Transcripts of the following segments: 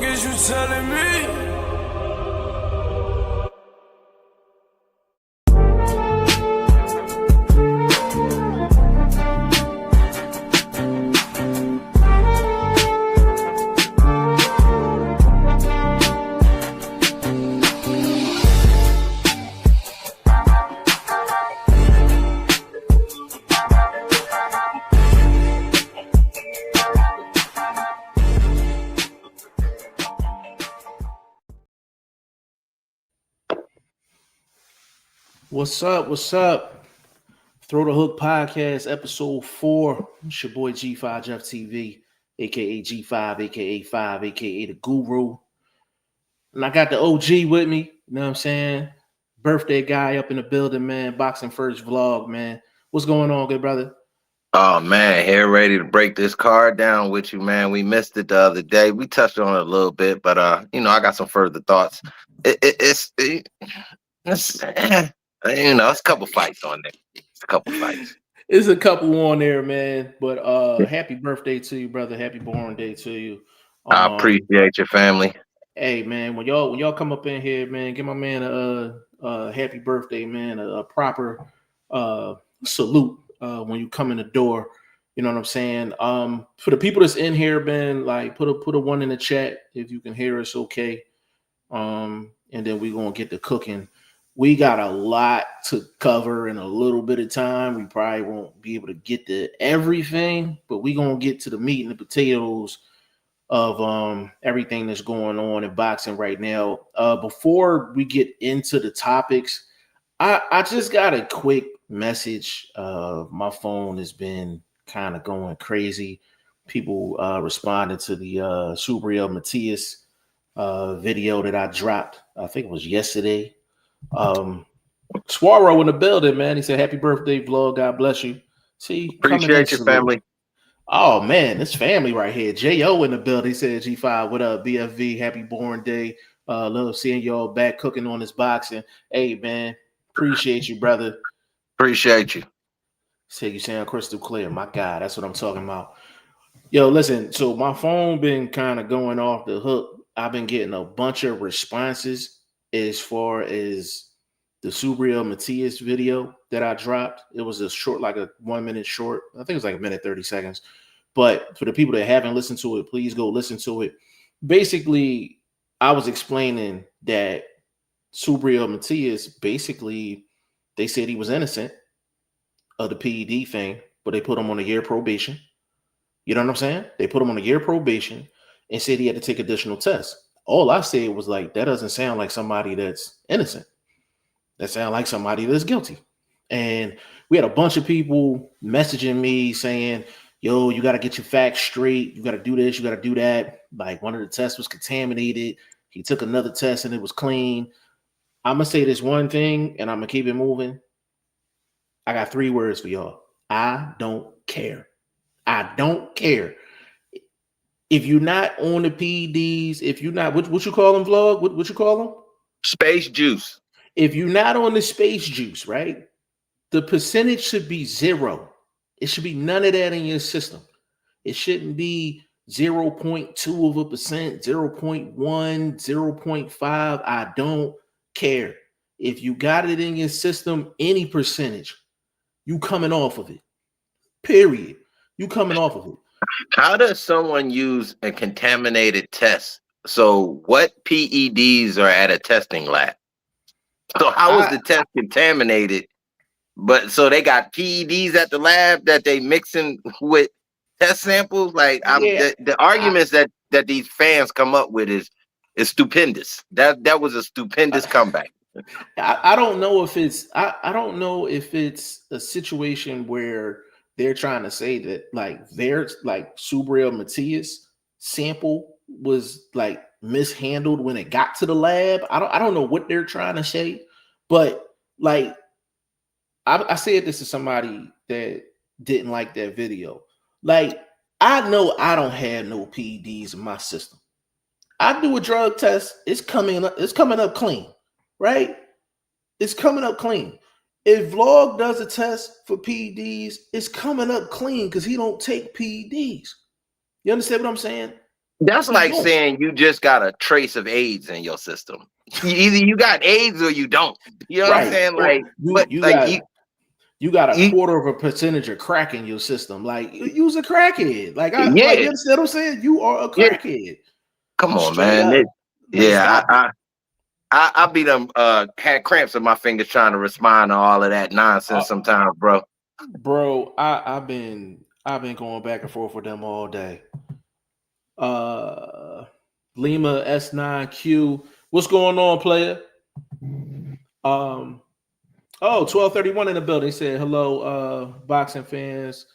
fuck is you telling me? What's up? What's up? Throw the Hook Podcast, episode 4. It's your boy G5 Jeff TV, aka G5, aka 5, aka the Guru. And I got the OG with me, you know what I'm saying? Birthday guy up in the building, man. Boxing First vlog, man. What's going on, good brother? Oh man, here ready to break this card down with you, man. We missed it the other day. We touched on it a little bit, but I got some further thoughts. It's it's a couple fights on there. It's a couple fights. It's a couple on there, man. But happy birthday to you, brother. Happy born day to you. I appreciate your family. Hey man, when y'all come up in here, man, give my man a happy birthday, man. A proper salute when you come in the door. You know what I'm saying? For the people that's in here, man, like put a one in the chat if you can hear us, okay. And then we're gonna get to cooking. We got a lot to cover in a little bit of time. We probably won't be able to get to everything, but we're gonna get to the meat and the potatoes of everything that's going on in boxing right now. Before we get into the topics, I just got a quick message. My phone has been kind of going crazy. People responded to the Subriel Matias video that I dropped. I think it was yesterday. Swaro in the building, man. He said, "Happy birthday, vlog. God bless you." See, appreciate your family. Oh man, this family right here. J.O. in the building. He said, G5, what up? BFV, happy born day. Love seeing y'all back cooking on this boxing. Hey man, appreciate you, brother. Appreciate you. Say you sound crystal clear. My God, that's what I'm talking about. Yo, listen, so my phone been kind of going off the hook. I've been getting a bunch of responses as far as the Subriel Matias video that I dropped. It was a short, like a 1 minute short. I think it was like a minute, 30 seconds. But for the people that haven't listened to it, please go listen to it. Basically, I was explaining that Subriel Matias, basically, they said he was innocent of the PED thing, but they put him on a year probation. You know what I'm saying? They put him on a year probation and said he had to take additional tests. All I said was like, that doesn't sound like somebody that's innocent. That sounds like somebody that's guilty. And we had a bunch of people messaging me saying, yo, you got to get your facts straight. You got to do this. You got to do that. Like one of the tests was contaminated. He took another test and it was clean. I'm going to say this one thing and I'm going to keep it moving. I got 3 words for y'all. I don't care. I don't care. If you're not on the PEDs, if you're not, what you call them, vlog? What you call them? Space juice. If you're not on the space juice, right? The percentage should be 0. It should be none of that in your system. It shouldn't be 0.2%, 0.1, 0.5. I don't care. If you got it in your system, any percentage, you coming off of it. Period. You coming off of it. How does someone use a contaminated test? So what PEDs are at a testing lab? So how is the test contaminated? But so they got PEDs at the lab that they mixing with test samples. Like the arguments that these fans come up with is stupendous. That was a stupendous comeback. I don't know if it's I don't know if it's a situation where they're trying to say that like there's like Subriel Matias sample was like mishandled when it got to the lab. I don't know what they're trying to say, but like I said this to somebody that didn't like that video. Like I know I don't have no PEDs in my system. I do a drug test, it's coming up clean, right? It's coming up clean. If Vlog does a test for PEDs, it's coming up clean because he don't take PEDs. You understand what I'm saying? That's like saying you just got a trace of AIDS in your system. Either you got AIDS or you don't. You know what I'm saying? Like, but you got a quarter of a percentage of crack in your system. Like, you's a crackhead. Like, like, you understand what I'm saying? You are a crackhead. Come on, man. I be them had cramps in my fingers trying to respond to all of that nonsense sometimes, bro. Bro, I've been going back and forth with them all day. Lima S9Q. What's going on, player? 1231 in the building. He said, hello, boxing fans.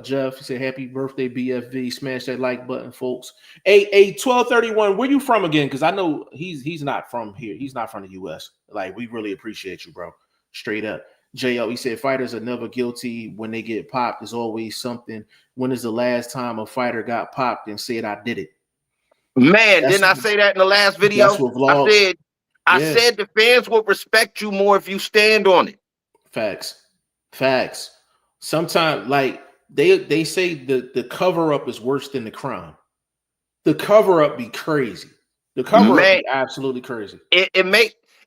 Jeff, he said, happy birthday, BFV. Smash that like button, folks. Hey, 1231, where you from again? Because I know he's not from here. He's not from the US. Like, we really appreciate you, bro. Straight up. JL, he said, fighters are never guilty. When they get popped, there's always something. When is the last time a fighter got popped and said, I did it? Man, didn't I say that in the last video? I said the fans will respect you more if you stand on it. Facts. Sometimes, like, they say the cover-up is worse than the crime. The cover-up be crazy. The cover-up be absolutely crazy. I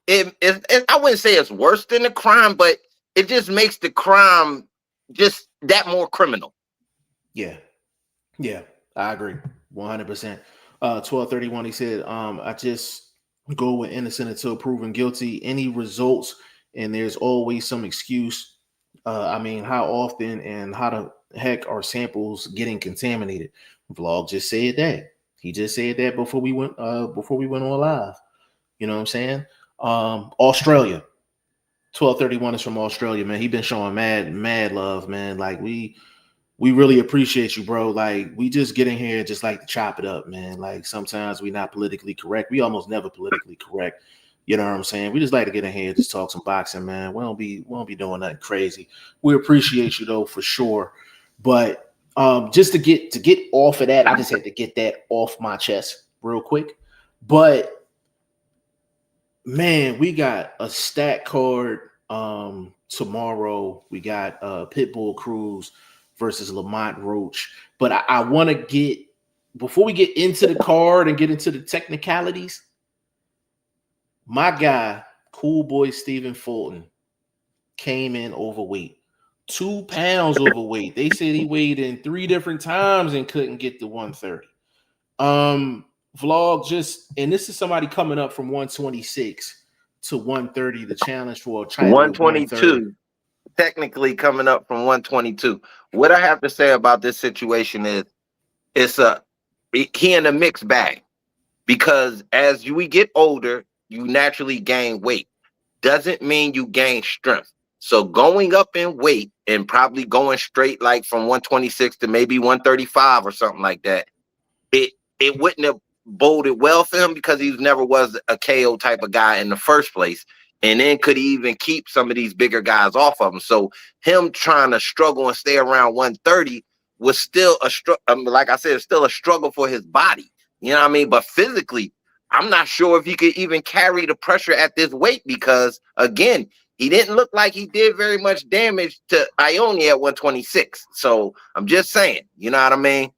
wouldn't say it's worse than the crime, but it just makes the crime just that more criminal. Yeah, I agree 100%. 1231, he said, I just go with innocent until proven guilty. Any results, and there's always some excuse. I mean, how often and how the heck are samples getting contaminated? Vlog just said that. He just said that before we went on live. You know what I'm saying? Australia. 1231 is from Australia, man. He been showing mad love, man. Like, we really appreciate you, bro. Like, we just get in here and just like to chop it up, man. Like, sometimes we not politically correct. We almost never politically correct. You know what I'm saying? We just like to get in here and just talk some boxing, man. We won't be doing nothing crazy. We appreciate you though, for sure. But just to get off of that, I just had to get that off my chest real quick. But man, we got a stat card tomorrow. We got Pitbull Cruz versus Lamont Roach. But I want to get, before we get into the card and get into the technicalities, my guy, cool boy Stephen Fulton, came in overweight. 2 pounds overweight. They said he weighed in 3 different times and couldn't get to 130. Vlog just, and this is somebody coming up from 126 to 130, the challenge for a title 122. Technically coming up from 122. What I have to say about this situation is he in a mixed bag, because as we get older, you naturally gain weight. Doesn't mean you gain strength. So going up in weight and probably going straight like from 126 to maybe 135 or something like that, it wouldn't have boded well for him, because he never was a KO type of guy in the first place. And then could he even keep some of these bigger guys off of him? So him trying to struggle and stay around 130 was still a struggle. Like I said, it's still a struggle for his body. You know what I mean? But physically, I'm not sure if he could even carry the pressure at this weight, because again, he didn't look like he did very much damage to Ione at 126. So I'm just saying, you know what I mean?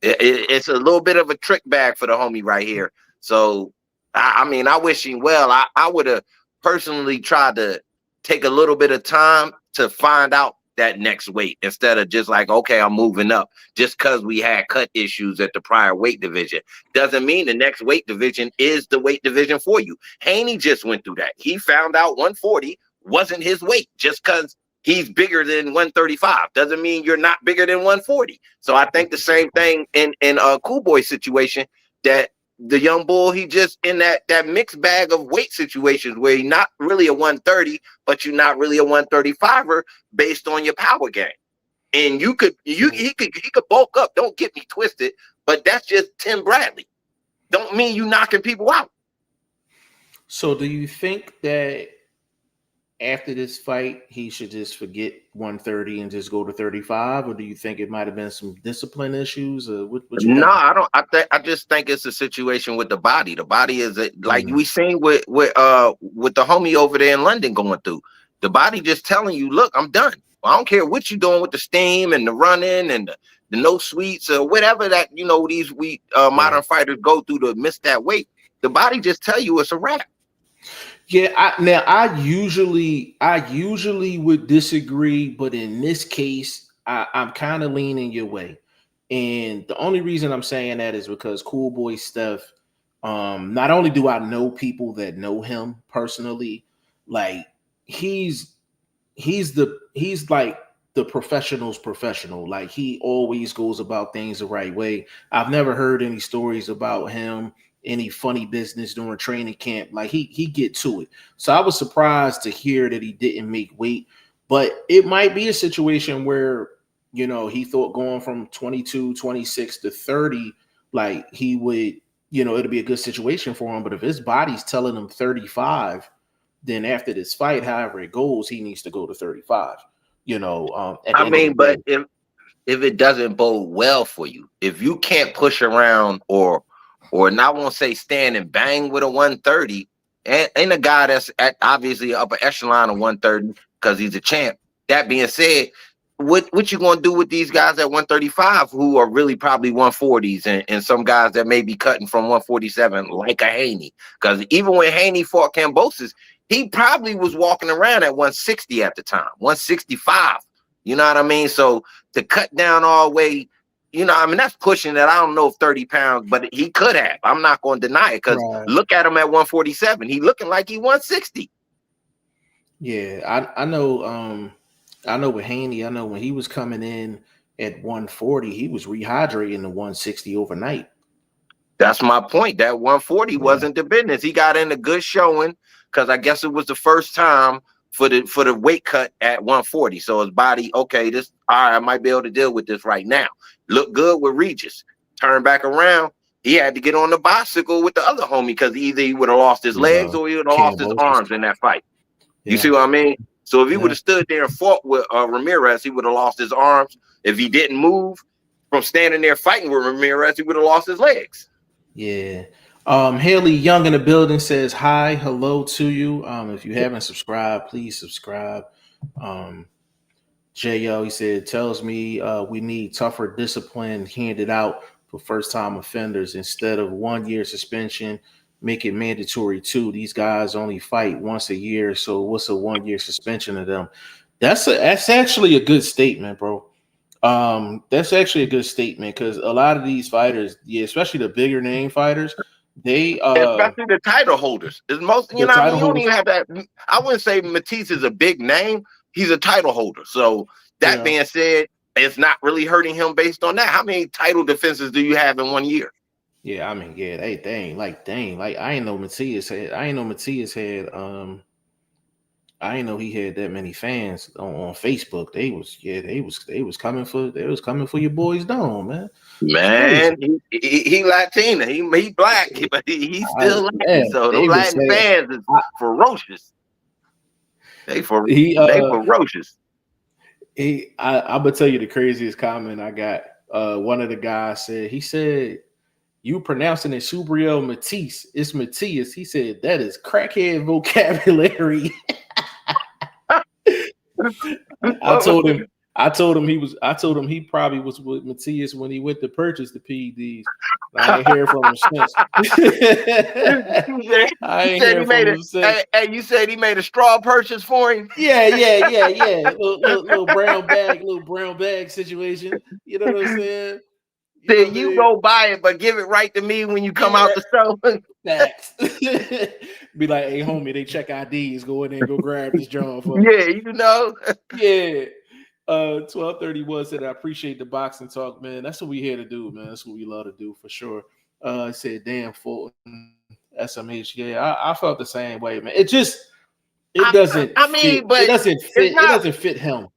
It's a little bit of a trick bag for the homie right here. So, I mean, I wish him well. I would have personally tried to take a little bit of time to find out that next weight, instead of just like, okay, I'm moving up. Just because we had cut issues at the prior weight division doesn't mean the next weight division is the weight division for you. Haney just went through that. He found out 140 wasn't his weight. Just because he's bigger than 135 doesn't mean you're not bigger than 140. So I think the same thing in a Cool Boy situation, that the young bull, he just in that mixed bag of weight situations where he's not really a 130, but you're not really a 135er based on your power game. And he could bulk up. Don't get me twisted, but that's just Tim Bradley. Don't mean you knocking people out. So do you think that after this fight, he should just forget 130 and just go to 35, or do you think it might have been some discipline issues? What no, I don't. I just think it's a situation with the body. The body is like we seen with the homie over there in London going through. The body just telling you, look, I'm done. I don't care what you're doing with the steam and the running and the no sweets or whatever that these modern fighters go through to miss that weight. The body just tell you it's a wrap. Yeah, I usually would disagree, but in this case, I'm kind of leaning your way. And the only reason I'm saying that is because Cool Boy Steph, not only do I know people that know him personally, like he's like the professional's professional. Like he always goes about things the right way. I've never heard any stories about him, any funny business during training camp. Like he get to it. So I was surprised to hear that he didn't make weight, but it might be a situation where, he thought going from 22, 26 to 30, like he would, it'll be a good situation for him. But if his body's telling him 35, then after this fight, however it goes, he needs to go to 35. But if it doesn't bode well for you, if you can't push around or not won't say stand and bang with a 130, and a guy that's at obviously upper echelon of 130 because he's a champ. That being said, what you gonna do with these guys at 135 who are really probably 140s and some guys that may be cutting from 147 like a Haney? Because even when Haney fought Kambosos, he probably was walking around at 160 at the time, 165. You know what I mean? So to cut down all the way, that's pushing it. I don't know if 30 pounds, but he could have. I'm not going to deny it because look at him at 147. He looking like he 160. Yeah, I know. I know with Haney, I know when he was coming in at 140, he was rehydrating to 160 overnight. That's my point. That 140 wasn't the business. He got in a good showing because I guess it was the first time for the weight cut at 140. So his body, okay, all right, I might be able to deal with this right now. Look good with Regis. Turn back around. He had to get on the bicycle with the other homie because either he would have lost his legs or he would have lost his arms in that fight. You see what I mean? So if he would have stood there and fought with Ramirez, he would have lost his arms. If he didn't move from standing there fighting with Ramirez, he would have lost his legs. Yeah. Haley Young in the building says hi, hello to you. If you haven't subscribed, please subscribe. J.O. he said, tells me we need tougher discipline handed out for first-time offenders instead of 1 year suspension. Make it mandatory too. These guys only fight once a year, so what's a 1 year suspension of them? That's actually a good statement, bro. That's actually a good statement because a lot of these fighters, especially the bigger name fighters, they especially the title holders. Is most you don't even have that. I wouldn't say Matisse is a big name. He's a title holder. So that being said, it's not really hurting him based on that. How many title defenses do you have in 1 year? Yeah, I mean, they ain't like I ain't know Matias had I ain't know he had that many fans on Facebook. They was coming for your boy's dome, man. Man, he Latina, he black, but he's still Latin. So those Latin fans is ferocious. They ferocious. I'm gonna tell you the craziest comment I got. One of the guys said, you pronouncing it Subriel Matisse. It's Matthias. He said that is crackhead vocabulary. I told him he probably was with Matthias when he went to purchase the PEDs. I ain't hear from him since. Hey, you said he made a straw purchase for him? Yeah. Little brown bag situation. You know what I'm saying? You go buy it, but give it right to me when you come out the store. Facts. Be like, hey, homie, they check IDs. Go in there and go grab this job. Yeah. 1231 said, I appreciate the boxing talk, man. That's what we here to do, man. That's what we love to do for sure. I said, damn, Fulton, SMH. Yeah, I felt the same way, man. It doesn't fit him.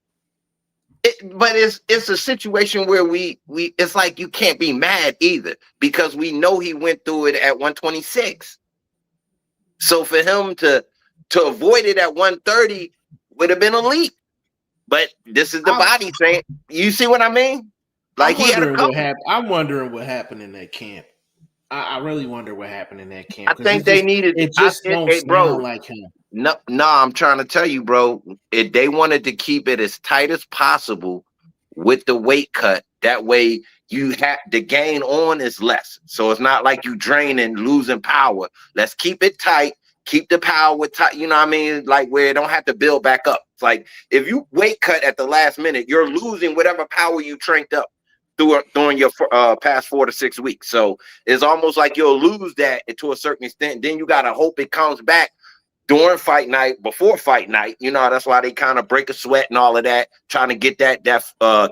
But it's a situation where we it's like you can't be mad either because we know he went through it at 126. So for him to avoid it at 130 would have been elite. But this is the body saying, you see what I mean? Like I'm wondering what happened in that camp. I really wonder what happened in that camp. I think they needed it. Just don't sound like him. No, I'm trying to tell you, bro. They wanted to keep it as tight as possible with the weight cut That way you have the gain on is less. So it's not like you draining, losing power. Let's keep it tight, keep the power tight. You know what I mean? Like where it don't have to build back up. It's like if you weight cut at the last minute, you're losing whatever power you trained up during your past 4 to 6 weeks. So it's almost like you'll lose that to a certain extent. Then you gotta hope it comes back during fight night, before fight night. You know, that's why they kind of break a sweat and all of that, trying to get that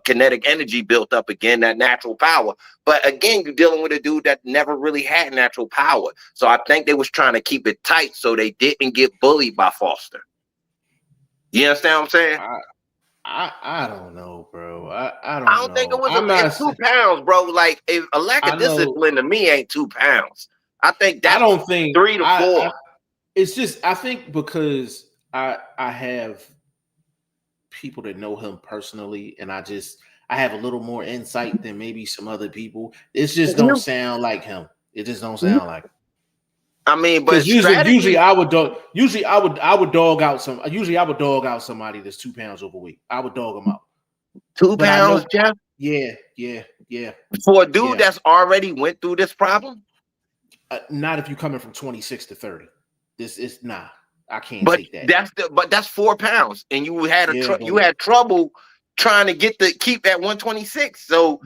kinetic energy built up again, that natural power. But again, you're dealing with a dude that never really had natural power. So I think they was trying to keep it tight so they didn't get bullied by Foster. You understand what I'm saying? I don't know, bro. I don't know. Think it was 2 pounds, bro. Like a lack of discipline to me ain't 2 pounds. I think that's 3 to 4. It's just I think because I have people that know him personally, and I have a little more insight than maybe some other people. It just don't sound like him. It just don't sound like him. I mean, but usually I would dog out somebody that's 2 pounds overweight. I would dog them out. 2 pounds, Jeff? Yeah. For a dude that's already went through this problem? Not if you're coming from 26 to 30. This is I can't take that. That's 4 pounds, and you had you had trouble trying to keep that 126. So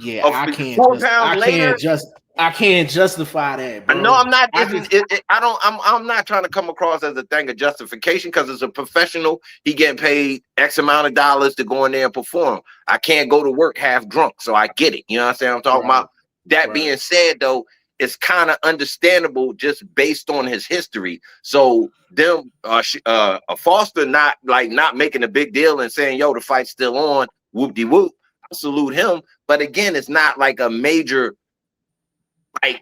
I can't justify that, bro. No, I'm not. I'm not trying to come across as a thing of justification because it's a professional. He getting paid X amount of dollars to go in there and perform. I can't go to work half drunk, so I get it. You know what I'm saying? I'm talking about. That being said, though, it's kind of understandable just based on his history. So them Foster not making a big deal and saying, yo, the fight's still on, whoop-de-whoop. I salute him. But again, it's not like a major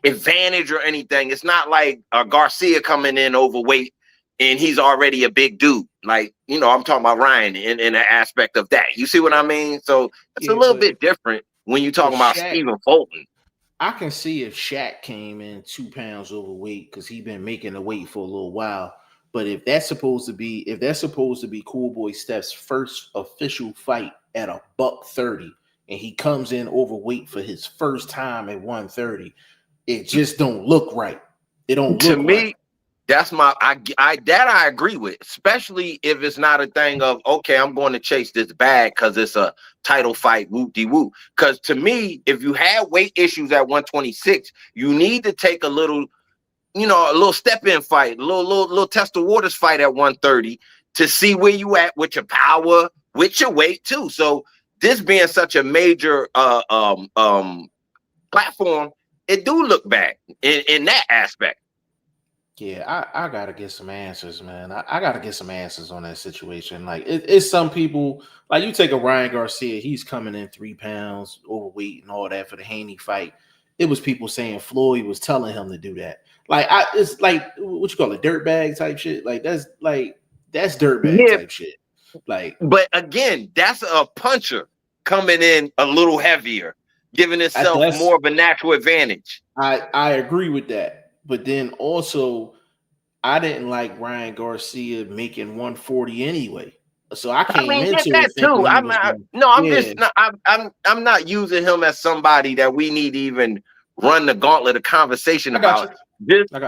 advantage or anything. It's not like Garcia coming in overweight and he's already a big dude. Like, you know, I'm talking about Ryan in an aspect of that. You see what I mean? So it's a little bit different when you're talking about Stephen Fulton. I can see if Shaq came in 2 pounds overweight because he's been making the weight for a little while. But if that's supposed to be Cool Boy Steph's first official fight at $130, and he comes in overweight for his first time at 130, it just don't look right. It don't look to me. Right. That's I agree with, especially if it's not a thing of, okay, I'm going to chase this bag because it's a title fight, whoop-de-whoop. Because to me, if you have weight issues at 126, you need to take a little step-in fight, a little test of waters fight at 130 to see where you at with your power, with your weight too. So this being such a major platform, it do look bad in that aspect. Yeah, I gotta get some answers, man. I gotta get some answers on that situation. Like, it's some people, like you take a Ryan Garcia, he's coming in 3 pounds overweight and all that for the Haney fight. It was people saying Floyd was telling him to do that. Like, it's like what you call it, dirtbag type shit. Like that's dirtbag type shit. Like, but again, that's a puncher coming in a little heavier, giving itself more of a natural advantage. I agree with that. But then also, I didn't like Ryan Garcia making 140 anyway. So I came into that too. I'm not using him as somebody that we need to even run the gauntlet of conversation about.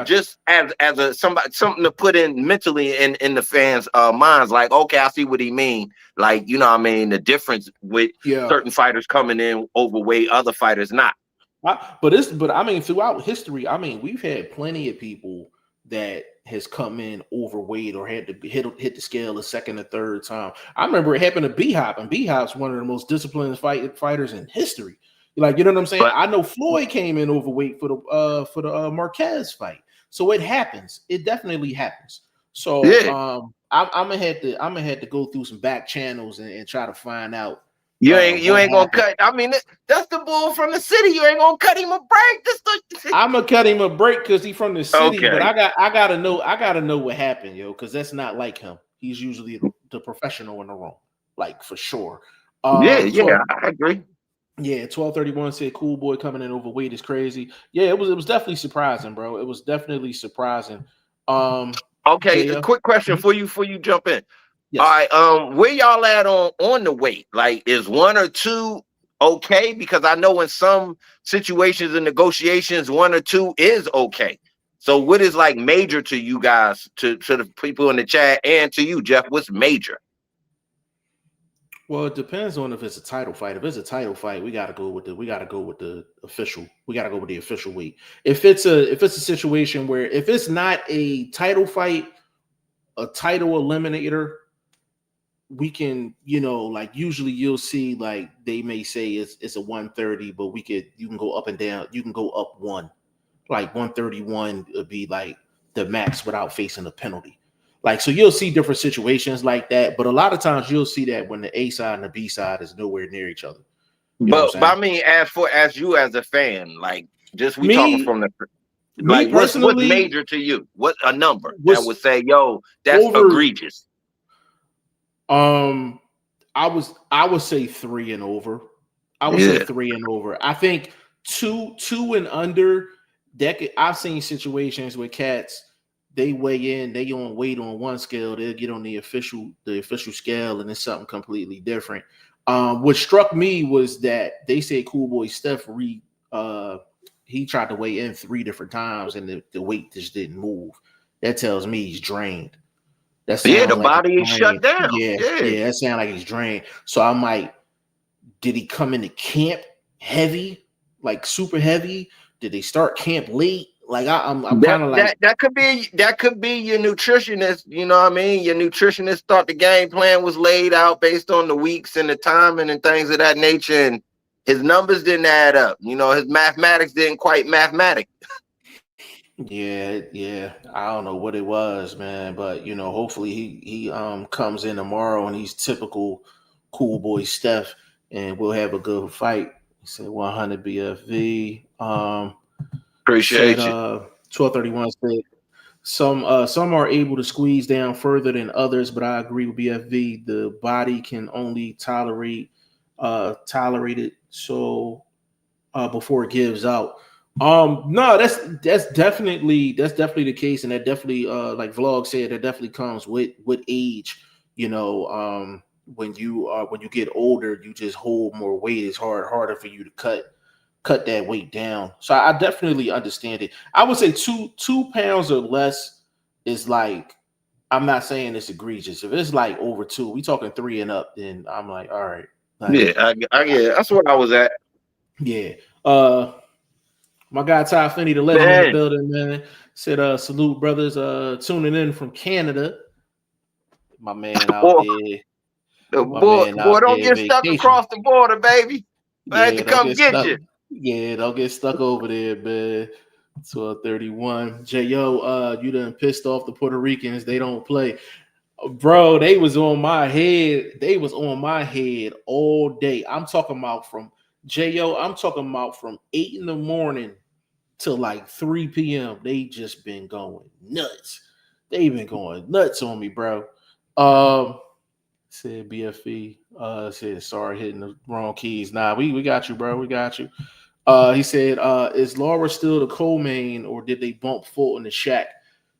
Just as something to put in mentally in the fans' minds. Like, okay, I see what he mean. Like, you know what I mean? The difference with certain fighters coming in overweight, other fighters not. But I mean, throughout history, I mean, we've had plenty of people that has come in overweight or had to hit the scale a second or third time. I remember it happened to B-Hop, and B-Hop's one of the most disciplined fighters in history. Like, you know what I'm saying? But I know Floyd came in overweight for the Marquez fight. So it happens. It definitely happens. So I'm gonna have to go through some back channels and try to find out. You ain't gonna cut. I mean, that's the bull from the city. You ain't gonna cut him a break. I'm gonna cut him a break because he's from the city. Okay. But I gotta know what happened, yo, because that's not like him. He's usually the professional in the room, like for sure. I agree. Yeah, 1231 said Cool Boy coming in overweight is crazy. Yeah, it was definitely surprising, bro. It was definitely surprising. Okay, a quick question for you before you jump in. Yes. All right, where y'all at on the weight? Like, is 1 or 2 okay? Because I know in some situations and negotiations, 1 or 2 is okay. So what is like major to you guys, to the people in the chat, and to you, Jeff? What's major? Well, it depends on if it's a title fight. If it's a title fight, we gotta go with the official. We gotta go with the official weight. If it's a situation where if it's not a title fight, a title eliminator, we can, like usually you'll see like they may say it's a 130, but you can go up and down. You can go up one, like 131 would be like the max without facing a penalty. Like, so you'll see different situations like that, but a lot of times you'll see that when the A side and the B side is nowhere near each other. You know what I'm But saying? I mean, as you as a fan, like just we talking Me, from the me like what's personally, major to you? What a number that would was say, yo, that's over. egregious. Um, I would say 3 and over. I would say Yeah. 3 and over. I think two and under. I've seen situations where cats they weigh in, they on weight on one scale, they'll get on the official scale, and it's something completely different. What struck me was that they said Cool Boy Steph he tried to weigh in 3 different times and the weight just didn't move. That tells me he's drained. That Yeah, sounds the like body he's is shut drained. down. Yeah, Yeah. yeah, that sounds like he's drained. So I'm like, did he come into camp heavy, like super heavy? Did they start camp late? Like I'm That kind of like, that could be your nutritionist. You know what I mean? Your nutritionist thought the game plan was laid out based on the weeks and the timing and things of that nature, and his numbers didn't add up. You know, his mathematics didn't quite mathematic. yeah. I don't know what it was, man, but hopefully he comes in tomorrow and he's typical Cool Boy Steph, and we'll have a good fight. He said 100 BFV. Said Appreciate you. 1231 said some are able to squeeze down further than others, but I agree with BFV. The body can only tolerate it so before it gives out. No, that's definitely the case, and that definitely like Vlog said, that definitely comes with age. When you get older, you just hold more weight. It's harder for you to cut that weight down. So I definitely understand it. I would say 2 pounds or less is like, I'm not saying it's egregious. If it's like over 2, we talking 3 and up, then I'm like, all right. Like, Yeah, yeah, that's where I was at. yeah. My guy Ty Finney, the legend in the Man, building, man, said salute brothers tuning in from Canada. My man out boy, there. My boy, man boy, out don't there get stuck vacation. across the border, baby. I had Yeah, to don't come get get stuck. you. Yeah, don't get stuck over there, man. 1231. Yo, you done pissed off the Puerto Ricans. They don't play. Bro, they was on my head. They was on my head all day. I'm talking about from I'm talking about from 8 in the morning till like 3 p.m. They just been going nuts. They been going nuts on me, bro. Said BFE. Said sorry hitting the wrong keys. Nah, we got you, bro. We got you. He said, is Laura still the co-main, or did they bump Fulton and Shaq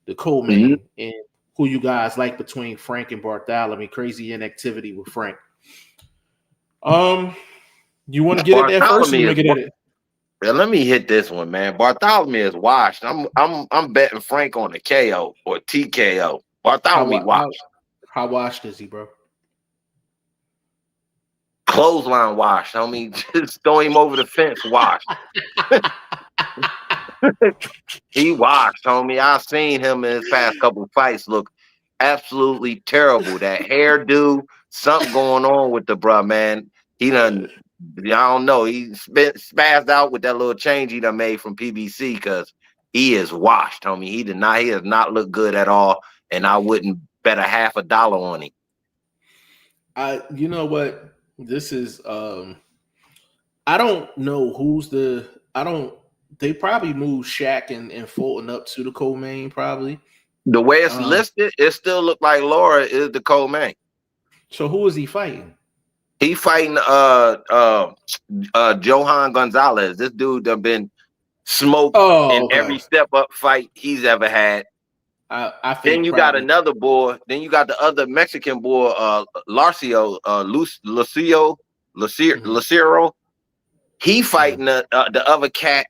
the co-main? And who you guys like between Frank and Bartholomew? Crazy inactivity with Frank. You want to get at that first, or you Bartholomew want is. to get at it? Yeah, let me hit this one, man. Bartholomew is washed. I'm betting Frank on the KO or TKO. Bartholomew washed. How washed is he, bro? Clothesline washed. I mean, just throw him over the fence. Washed. He washed, homie. I seen him in his past couple fights look absolutely terrible. That hairdo, something going on with the bruh, man. He done, I don't know. He spazzed out with that little change he done made from PBC because he is washed, homie. He does not look good at all. And I wouldn't bet a half a dollar on him. You know what? This is I don't know they probably moved Shaq and Fulton up to the co-main, probably. The way it's listed, it still look like Laura is the co-main. So who is he fighting? He fighting Johan Gonzalez. This dude done been smoked in every step up fight he's ever had. I think then you got another boy. Then you got the other Mexican boy, Lucero. He fighting the other cat.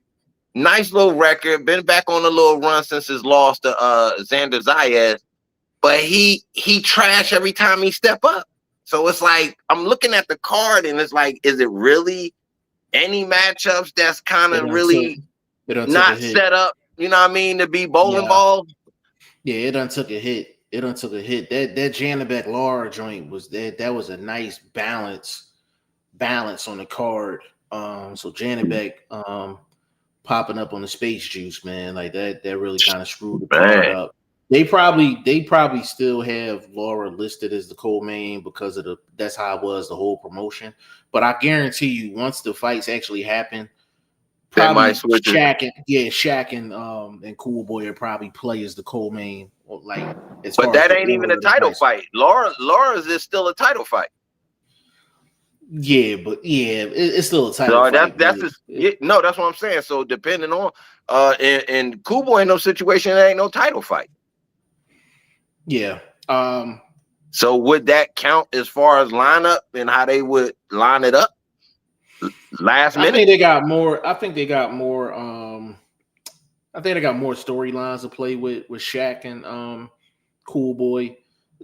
Nice little record. Been back on a little run since his loss to Xander Zayas. But he trash every time he step up. So it's like I'm looking at the card and it's like, is it really any matchups that's kind of really not set up? You know what I mean, to be bowling balls. Yeah, it done took a hit. It done took a hit. That Janabek Laura joint was that was a nice balance on the card. So Janabek popping up on the space juice, man, like that really kind of screwed the card up. They probably still have Laura listed as the co-main because of that's how it was the whole promotion. But I guarantee you, once the fights actually happen, probably Shaq and Cool Boy will probably play as the co-main. Like, but that ain't even a title fight. Laura's is still a title fight. Yeah, but it's still a title fight. That's what I'm saying. So depending on in Cool Boy in no situation, there ain't no title fight. Yeah. So would that count as far as lineup and how they would line it up? Last minute? I think they got more storylines to play with Shaq and Cool Boy.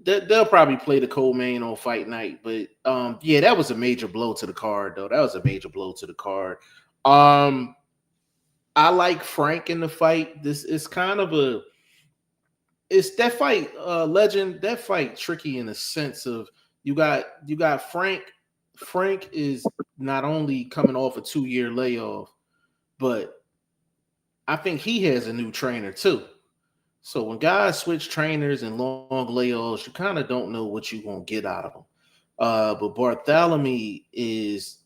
They'll probably play the co-main on fight night, but that was a major blow to the card, though. That was a major blow to the card. I like Frank in the fight. This is kind of it's that fight, Legend. That fight tricky in the sense of you got Frank. Frank is not only coming off a 2-year layoff, but I think he has a new trainer too. So when guys switch trainers and long layoffs, you kind of don't know what you're gonna get out of them. But Bartholomew he's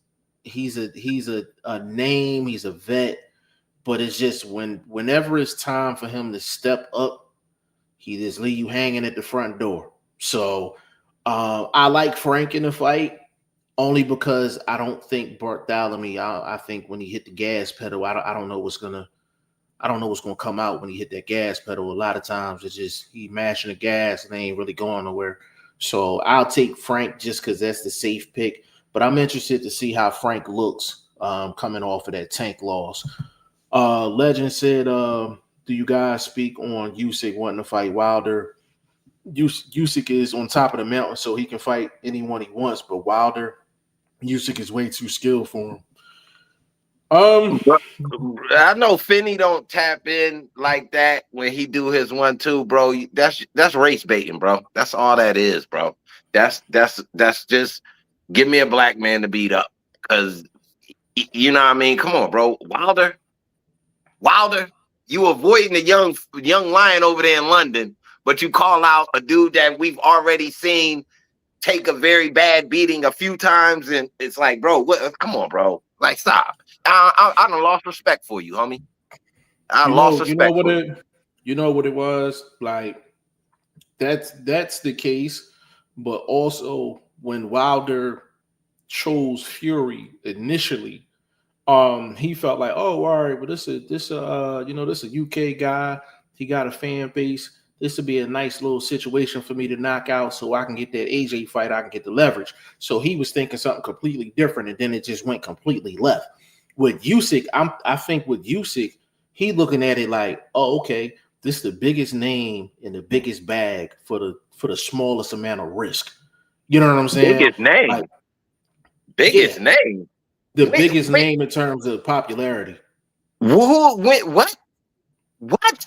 a name, he's a vet, but it's just whenever it's time for him to step up, he just leave you hanging at the front door. So I like Frank in the fight only because I don't think Bartholomew. I think when he hit the gas pedal, I don't know what's gonna come out when he hit that gas pedal. A lot of times it's just he mashing the gas and they ain't really going nowhere. So I'll take Frank just because that's the safe pick. But I'm interested to see how Frank looks coming off of that Tank loss. Legend said, do you guys speak on Usyk wanting to fight Wilder? Usyk is on top of the mountain, so he can fight anyone he wants. But Usyk is way too skilled for him. I know Finney don't tap in like that when he do his 1-2, bro. That's race baiting, bro. That's all that is, bro. That's just give me a black man to beat up, because you know what I mean. Come on, bro. Wilder, you avoiding the young lion over there in London, but you call out a dude that we've already seen take a very bad beating a few times, and it's like, bro, what? Come on, bro. Like, stop. I done lost respect for you, homie. Lost respect. You know what it was? Like, that's the case, but also when Wilder chose Fury initially, he felt like, oh, all right, but this a UK guy. He got a fan base. This would be a nice little situation for me to knock out so I can get that AJ fight. I can get the leverage. So he was thinking something completely different, and then it just went completely left. With Usyk, I think with Usyk, he looking at it like, oh, okay, this is the biggest name in the biggest bag for the smallest amount of risk. You know what I'm saying? Biggest name. Like, biggest name. The biggest name in terms of popularity. Who? Wait, what? What?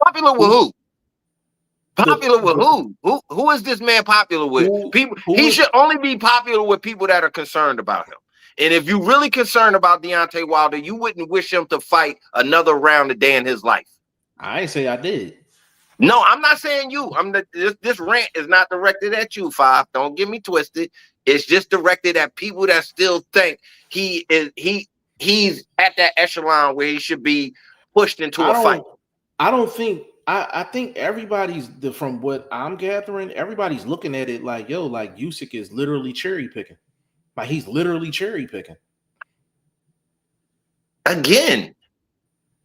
Popular with who? Popular with who? Who is this man popular with? He should only be popular with people that are concerned about him. And if you're really concerned about Deontay Wilder, you wouldn't wish him to fight another round a day in his life. I ain't say I did. No, I'm not saying you. This rant is not directed at you, Five. Don't get me twisted. It's just directed at people that still think he's at that echelon where he should be pushed into a fight. I think everybody's from what I'm gathering, everybody's looking at it like, yo, like Usyk is literally cherry picking. Like, he's literally cherry picking. Again,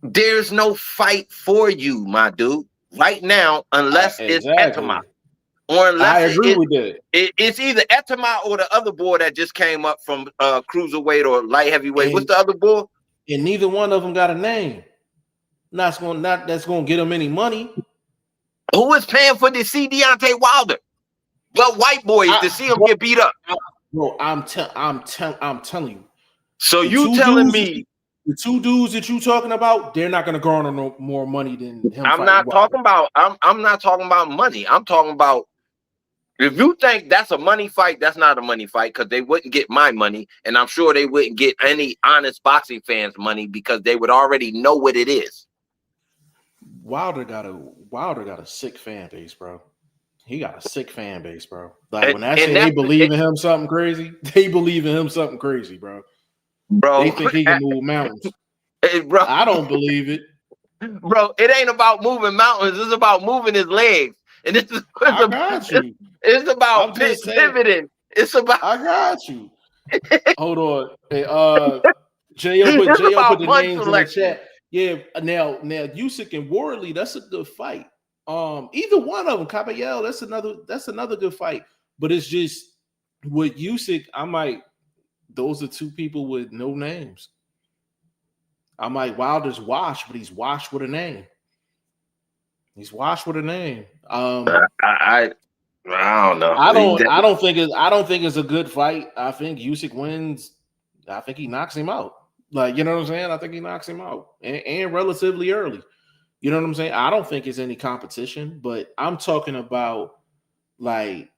there's no fight for you, my dude, right now, unless it's Etama. or unless I agree with that. it's either Etama or the other boy that just came up from cruiserweight or light heavyweight. What's the other boy? And neither one of them got a name. That's going to get them any money. Who is paying for to see Deontay Wilder? Well, white boys to see him get beat up. Bro, I'm telling you. So you telling me the two dudes that you talking about, they're not going to garner no more money than him. I'm not talking about. I'm not talking about money. I'm talking about. If you think that's a money fight, that's not a money fight because they wouldn't get my money, and I'm sure they wouldn't get any honest boxing fans' money because they would already know what it is. Wilder got a sick fan base, bro. He got a sick fan base, bro. Like when they believe in him something crazy, they believe in him something crazy, bro. They think he can move mountains. Hey, bro, I don't believe it. Bro, it ain't about moving mountains. It's about moving his legs. And it's about pivoting. It's about. I got you. Hold on. Hey, J.O. put the names in the chat. Yeah, now Usyk and Wardley, that's a good fight. Either one of them, Caballero, that's another good fight. But it's just with Usyk, those are two people with no names. I'm like, Wilder's washed, but he's washed with a name. He's washed with a name. I don't know. I don't think it's a good fight. I think Usyk wins. I think he knocks him out. Like, you know what I'm saying? I think he knocks him out and relatively early. You know what I'm saying? I don't think it's any competition, but I'm talking about like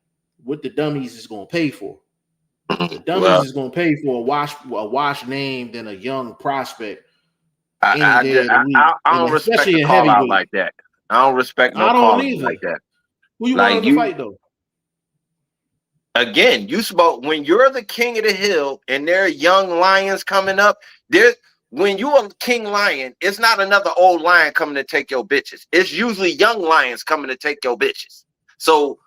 what the dummies is going to pay for. The dummies is going to pay for a wash name than a young prospect. I don't respect the call out like that. I don't respect no call like that. Who you want to fight though? Again, you spoke when you're the king of the hill and there are young lions coming up. When you a king lion, it's not another old lion coming to take your bitches. It's usually young lions coming to take your bitches. So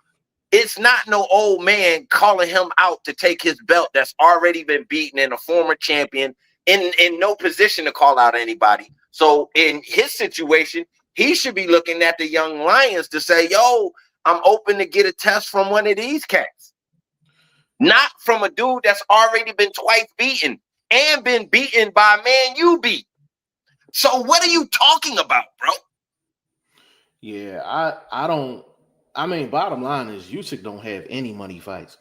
it's not no old man calling him out to take his belt that's already been beaten and a former champion in no position to call out anybody. So in his situation, he should be looking at the young lions to say, yo, I'm open to get a test from one of these cats. Not from a dude that's already been twice beaten and been beaten by a man you beat. So what are you talking about, bro? Yeah, bottom line is Usyk don't have any money fights.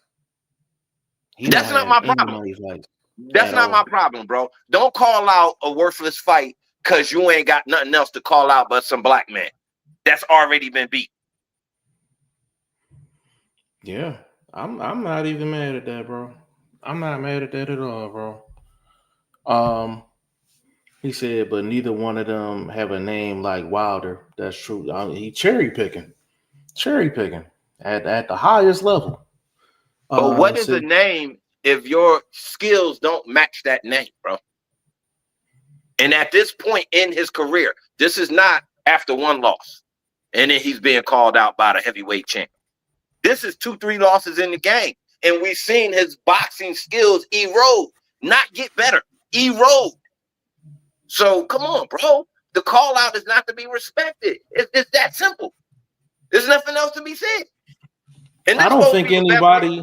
That's not my problem. That's not my problem, bro. Don't call out a worthless fight because you ain't got nothing else to call out but some black man that's already been beat. Yeah, I'm not even mad at that, bro. I'm not mad at that at all, bro. He said, but neither one of them have a name like Wilder. That's true. He cherry picking at the highest level. But what is a name if your skills don't match that name, bro? And at this point in his career, this is not after one loss, and then he's being called out by the heavyweight champ. This is 2-3 losses in the game, and we've seen his boxing skills erode, not get better, erode. So come on, bro. The call out is not to be respected. It's that simple. There's nothing else to be said. And I don't think anybody.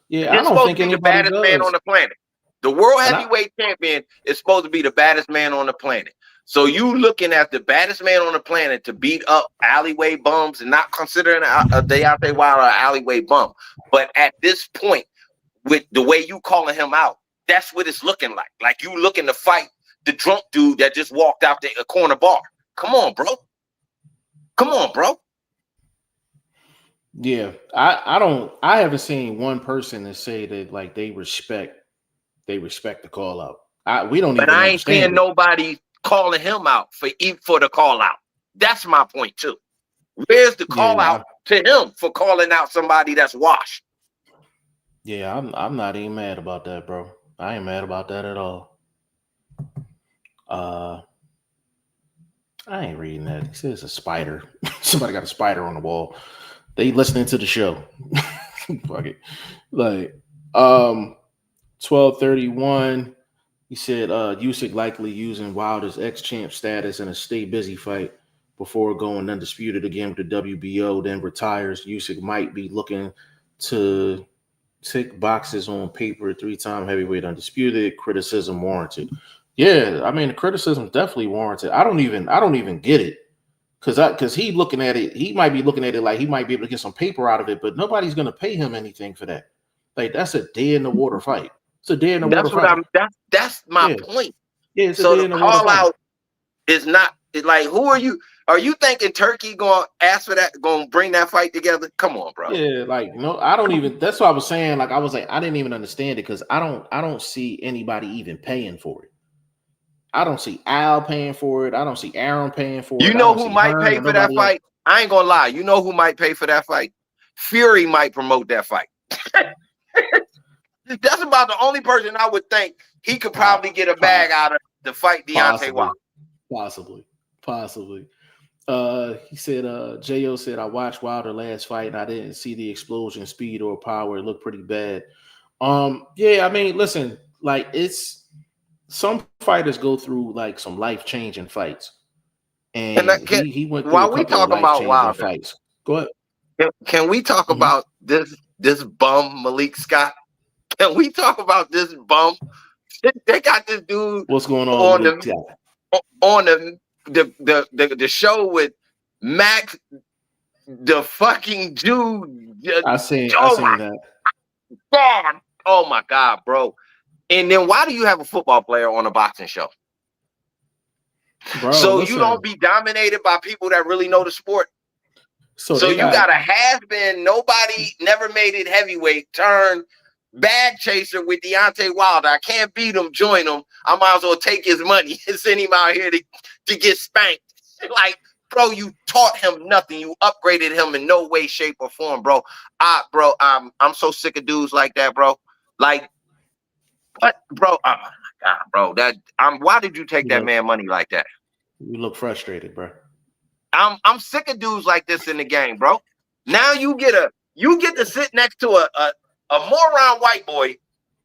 Yeah, I don't think anybody the baddest does. Man on the planet. The world heavyweight champion is supposed to be the baddest man on the planet. So you looking at the baddest man on the planet to beat up alleyway bums and not considering a Deontay Wilder an alleyway bum. But at this point, with the way you calling him out, that's what it's looking like. Like you looking to fight the drunk dude that just walked out the corner bar. Come on, bro. Come on, bro. Yeah, I haven't seen one person that say that like they respect the call out. We don't. But even I ain't seeing nobody calling him out for the call out. That's my point too. Where's the call out to him for calling out somebody that's washed? Yeah, I'm not even mad about that, bro. I ain't mad about that at all. I ain't reading that. It says a spider. Somebody got a spider on the wall. They listening to the show. Fuck it. Like 12:31. He said Usyk likely using Wilder's ex-champ status in a stay busy fight before going undisputed again with the WBO, then retires. Usyk might be looking to tick boxes on paper, 3-time heavyweight undisputed, criticism warranted. Yeah, I mean the criticism definitely warranted. I don't even get it. Cause he looking at it, he might be looking at it like he might be able to get some paper out of it, but nobody's gonna pay him anything for that. Like that's a dead in the water fight. It's a dead in the water fight. That's my Yeah. point. Yeah, it's So a dead the in the water call fight. out is not like, who are you? Are you thinking Turkey gonna ask for that? Gonna bring that fight together? Come on, bro. Yeah, like no, I don't even. That's what I was saying. Like I was like, I didn't even understand it because I don't see anybody even paying for it. I don't see Al paying for it. I don't see Aaron paying for it. You I know don't who see might Hearn pay or for that nobody else. fight? I ain't gonna lie. You know who might pay for that fight? Fury might promote that fight. That's about the only person I would think he could probably get a bag out of to fight Deontay Wilder. Possibly. He said, J.O. said, I watched Wilder last fight and I didn't see the explosion, speed, or power. It looked pretty bad. Yeah, I mean, listen, like it's some fighters go through like some life-changing fights. And he went through while a we couple of talking about life-changing Wilder, fights. Go ahead. can we talk about this bum Malik Scott? Can we talk about this bum? They got this dude What's going on Malik the show with Max, the fucking Jew. I seen that. God. Oh my God, bro. And then why do you have a football player on a boxing show? Bro, so listen. You don't be dominated by people that really know the sport. So you got a has-been, nobody never made it heavyweight, turn bag chaser with Deontay Wilder. I can't beat him, join him. I might as well take his money and send him out here to get spanked. Like, bro, you taught him nothing. You upgraded him in no way, shape, or form, bro. I'm so sick of dudes like that, bro. Like, what, bro? Oh my God, bro. Why did you take that man money like that? You look frustrated, bro. I'm sick of dudes like this in the game, bro. Now you get to sit next to a moron white boy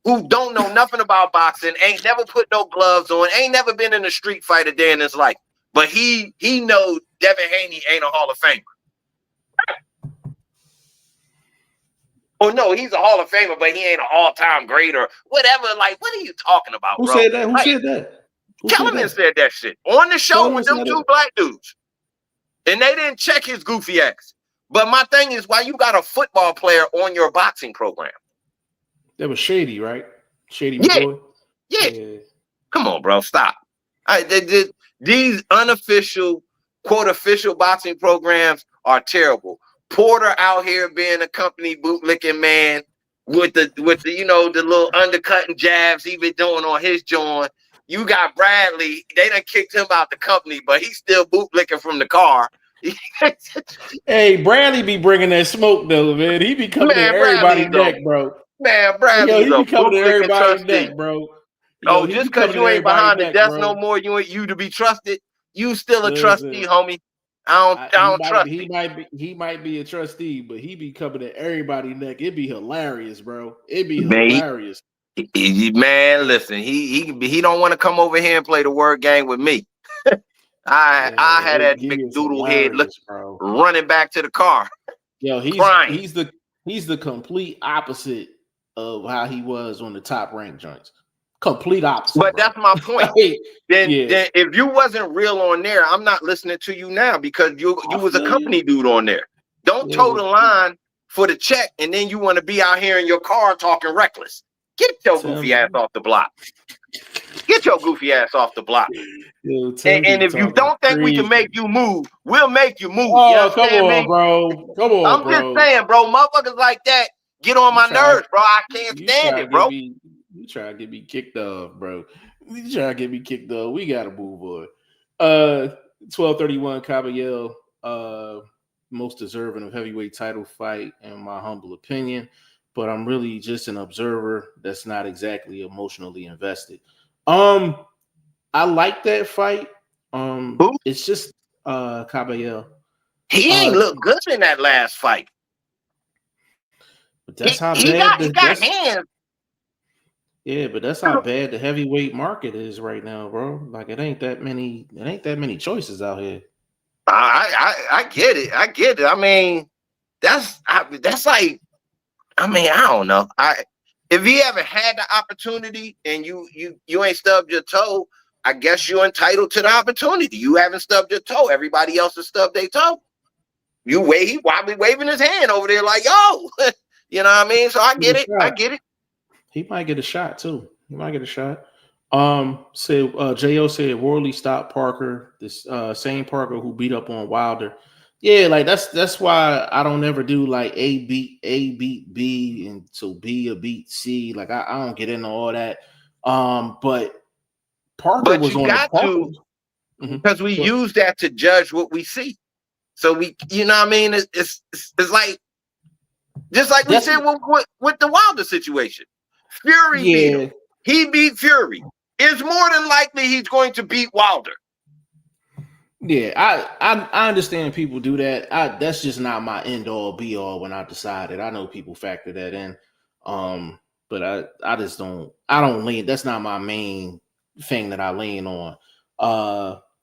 who don't know nothing about boxing, ain't never put no gloves on, ain't never been in a street fight a day in his life. But he knows Devin Haney ain't a Hall of Famer. Oh no, he's a Hall of Famer, but he ain't an all-time great or whatever. Like, what are you talking about, bro? Who said that? Who said that? Kellerman said that shit on the show with them two black dudes. And they didn't check his goofy ass. But my thing is, why you got a football player on your boxing program? That was Shady, right? Shady McCoy? Yeah. Come on, bro. Stop. These unofficial, quote, official boxing programs are terrible. Porter out here being a company bootlicking man with the the little undercutting jabs he been doing on his joint. You got Bradley. They done kicked him out the company, but he's still bootlicking from the car. Hey, Bradley be bringing that smoke though, man. He be coming to everybody's neck, bro. Man, Bradley, he be coming to everybody's neck, bro. Just because you ain't behind the desk no more, you ain't you to be trusted. You still a trustee, homie. I don't trust. He might be a trustee, but he be coming to everybody's neck. It'd be hilarious, bro. It'd be hilarious. Man, listen, he don't want to come over here and play the word game with me. I had that big doodle head running back to the car. Yo, he's the complete opposite of how he was on the top ranked joints. Complete opposite. But bro. That's my point. Then if you wasn't real on there, I'm not listening to you now because you was a company dude on there. Don't toe the line for the check, and then you want to be out here in your car talking reckless. Get your goofy ass off the block. Get your goofy ass off the block. Yo, and if you don't think we can make you move, we'll make you move. Oh, come on, bro. Come on, I'm just saying, bro. Motherfuckers like that get on my nerves, bro. I can't stand it, bro. You try to get me kicked off, bro. You try to get me kicked off. We gotta move on. 1231 Caballero, most deserving of heavyweight title fight, in my humble opinion. But I'm really just an observer that's not exactly emotionally invested. I like that fight. It's just Caballero. He ain't look good in that last fight. But that's how bad he got hands. Yeah, but that's how bad the heavyweight market is right now, bro. Like it ain't that many choices out here. I get it. I get it. I mean, that's like, I mean, I don't know. If he ever had the opportunity and you ain't stubbed your toe, I guess you're entitled to the opportunity. You haven't stubbed your toe. Everybody else has stubbed their toe. He probably waving his hand over there like, yo, you know what I mean? So I get it. I get it. He might get a shot too. He might get a shot. Jo said Worley stopped Parker, this same Parker who beat up on Wilder. Yeah, like that's why I don't ever do like A beat B and so B or beat C. Like I don't get into all that. But Parker was on the Parker. Because we use that to judge what we see. So we, you know what I mean? It's like just like we said with the Wilder situation. Fury beat him. He beat Fury. It's more than likely he's going to beat Wilder. Yeah, I understand people do that. That's just not my end all be all when I decided. I know people factor that in. But I just don't lean. That's not my main thing that I lean on.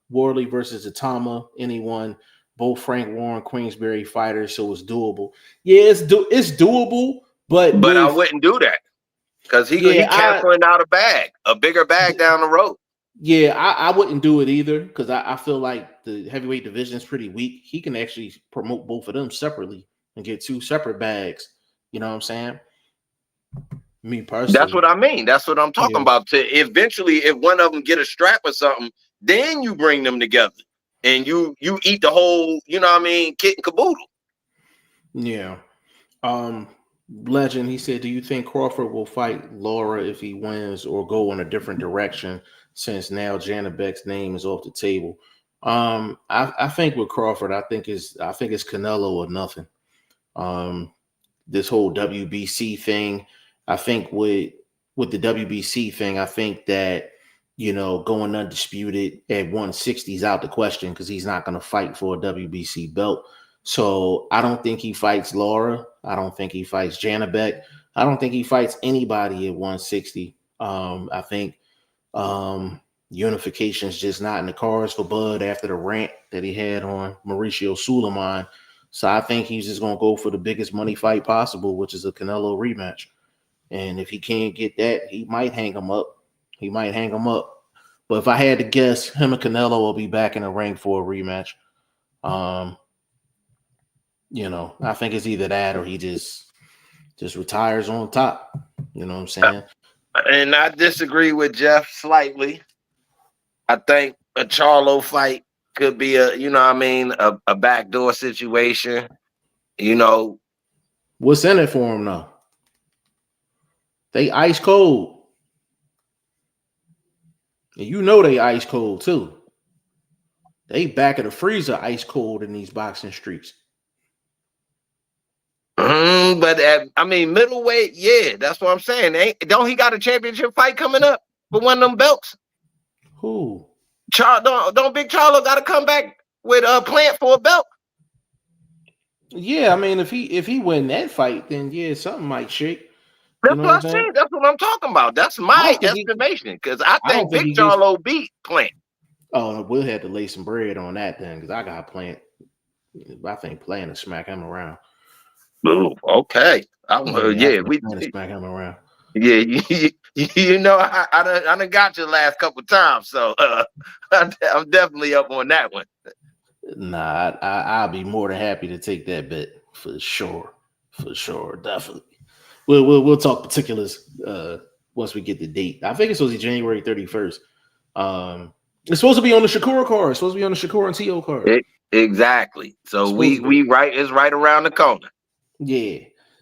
Worley versus Atama, anyone, both Frank Warren, Queensberry fighters, so it's doable. Yeah, it's doable, but I wouldn't do that because he canceling out a bigger bag down the road. Yeah, I wouldn't do it either because I feel like the heavyweight division is pretty weak. He can actually promote both of them separately and get 2 separate bags. You know what I'm saying? Me personally. That's what I mean. That's what I'm talking about. To eventually, if one of them get a strap or something, then you bring them together and you eat the whole, you know what I mean, kit and caboodle. Yeah. Legend, he said, do you think Crawford will fight Laura if he wins or go in a different direction since now Janabek's name is off the table? I think with Crawford, I think it's Canelo or nothing. This whole WBC thing, I think with the WBC thing, I think that, you know, going undisputed at 160 is out the question because he's not going to fight for a WBC belt. So I don't think he fights Laura. I don't think he fights Janabek. I don't think he fights anybody at 160. I think unification is just not in the cards for Bud after the rant that he had on Mauricio Suleiman. So I think he's just going to go for the biggest money fight possible, which is a Canelo rematch. And if he can't get that, he might hang him up. But if I had to guess, him and Canelo will be back in the ring for a rematch. You know, I think it's either that or he just retires on top. You know what I'm saying? And I disagree with Jeff slightly. I think a Charlo fight could be a backdoor situation. You know, what's in it for him though? They ice cold. And you know they ice cold too. They back of the freezer ice cold in these boxing streets. But I mean, middleweight, yeah, that's what I'm saying. Don't he got a championship fight coming up for one of them belts? Who? Don't Big Charlo got to come back with a Plant for a belt? Yeah, I mean, if he win that fight, then yeah, something might shake. That's what I'm saying. That's what I'm talking about. That's my estimation because I think Big Charlo beat Plant. Oh, we'll have to lay some bread on that then because I got Plant. I think Plant to smack him around. Ooh, okay. We smack him around. Yeah, you know, I done got you the last couple of times, so I'm definitely up on that one. Nah, I'll be more than happy to take that bet for sure, definitely. We'll talk particulars once we get the date. I think it's supposed to be January 31st. It's supposed to be on the Shakur card. It's supposed to be on the Shakur and T.O. card. Exactly. So we it's right around the corner. Yeah.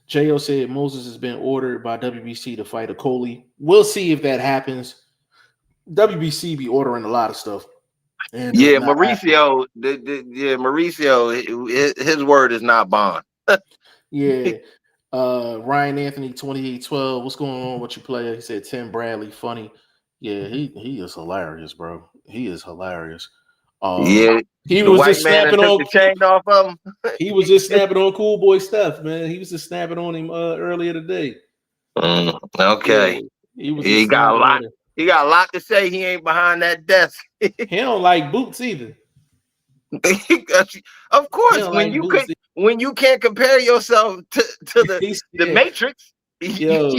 Jo said Moses has been ordered by WBC to fight a Coley. We'll see if that happens. WBC be ordering a lot of stuff. And Mauricio, his word is not bond. Yeah. Ryan Anthony 2812. What's going on with your player? He said Tim Bradley funny. Yeah, he is hilarious, bro. He is hilarious. He was just snapping on the chain off of him. He was just snapping on Cool Boy stuff, man. He was just snapping on him earlier today. Okay. Yeah, he got a lot. He got a lot to say. He ain't behind that desk. He don't like boots either. Of He course, don't like Boots. when you can't compare yourself to He the said, Matrix. yo,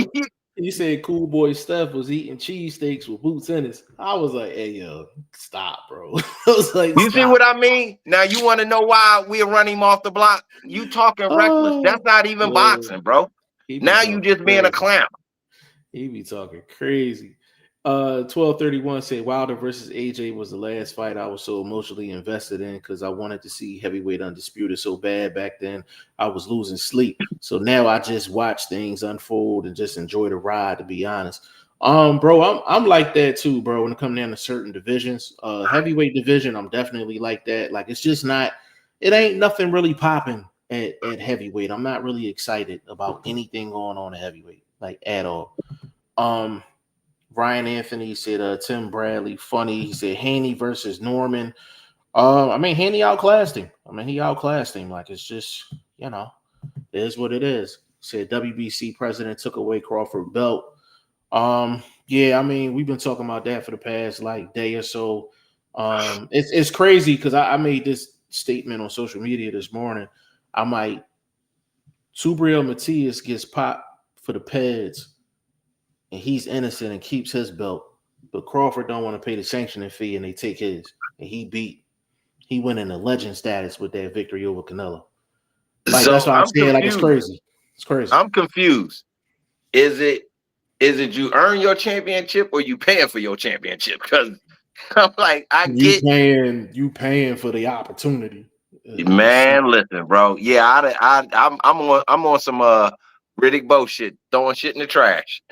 he said Cool Boy Steph was eating cheesesteaks with Boots in it. I was like, hey, yo, stop, bro. I was like, You see stop. what I mean? Now you want to know why we run him off the block? You talking reckless. Oh, That's not even yo, boxing, bro. he be Now you talking just being a crazy. clown. He be talking crazy. 1231 said Wilder versus AJ was the last fight I was so emotionally invested in because I wanted to see heavyweight undisputed so bad back then. I was losing sleep. So now I just watch things unfold and just enjoy the ride, to be honest. Bro, I'm like that too, bro. When it comes down to certain divisions, heavyweight division, I'm definitely like that. Like it's just not, it ain't nothing really popping at heavyweight. I'm not really excited about anything going on at heavyweight, like at all. Ryan Anthony said Tim Bradley funny. He said Haney versus Norman. I mean Haney outclassed him. He outclassed him. Like it's just, it is what it is. Said WBC president took away Crawford belt. Yeah, we've been talking about that for the past like day or so. It's crazy because I made this statement on social media this morning. I'm like, Subriel Matias gets popped for the Peds and he's innocent and keeps his belt, but Crawford don't want to pay the sanctioning fee and they take his. And he went into legend status with that victory over Canelo. Like So that's what I'm I'm saying. Like it's confused. crazy. It's crazy. I'm confused. Is it you earn your championship or you paying for your championship? Because I'm like, You paying for the opportunity. Man, listen, bro. Yeah, I'm on some Riddick Bowe shit, throwing shit in the trash.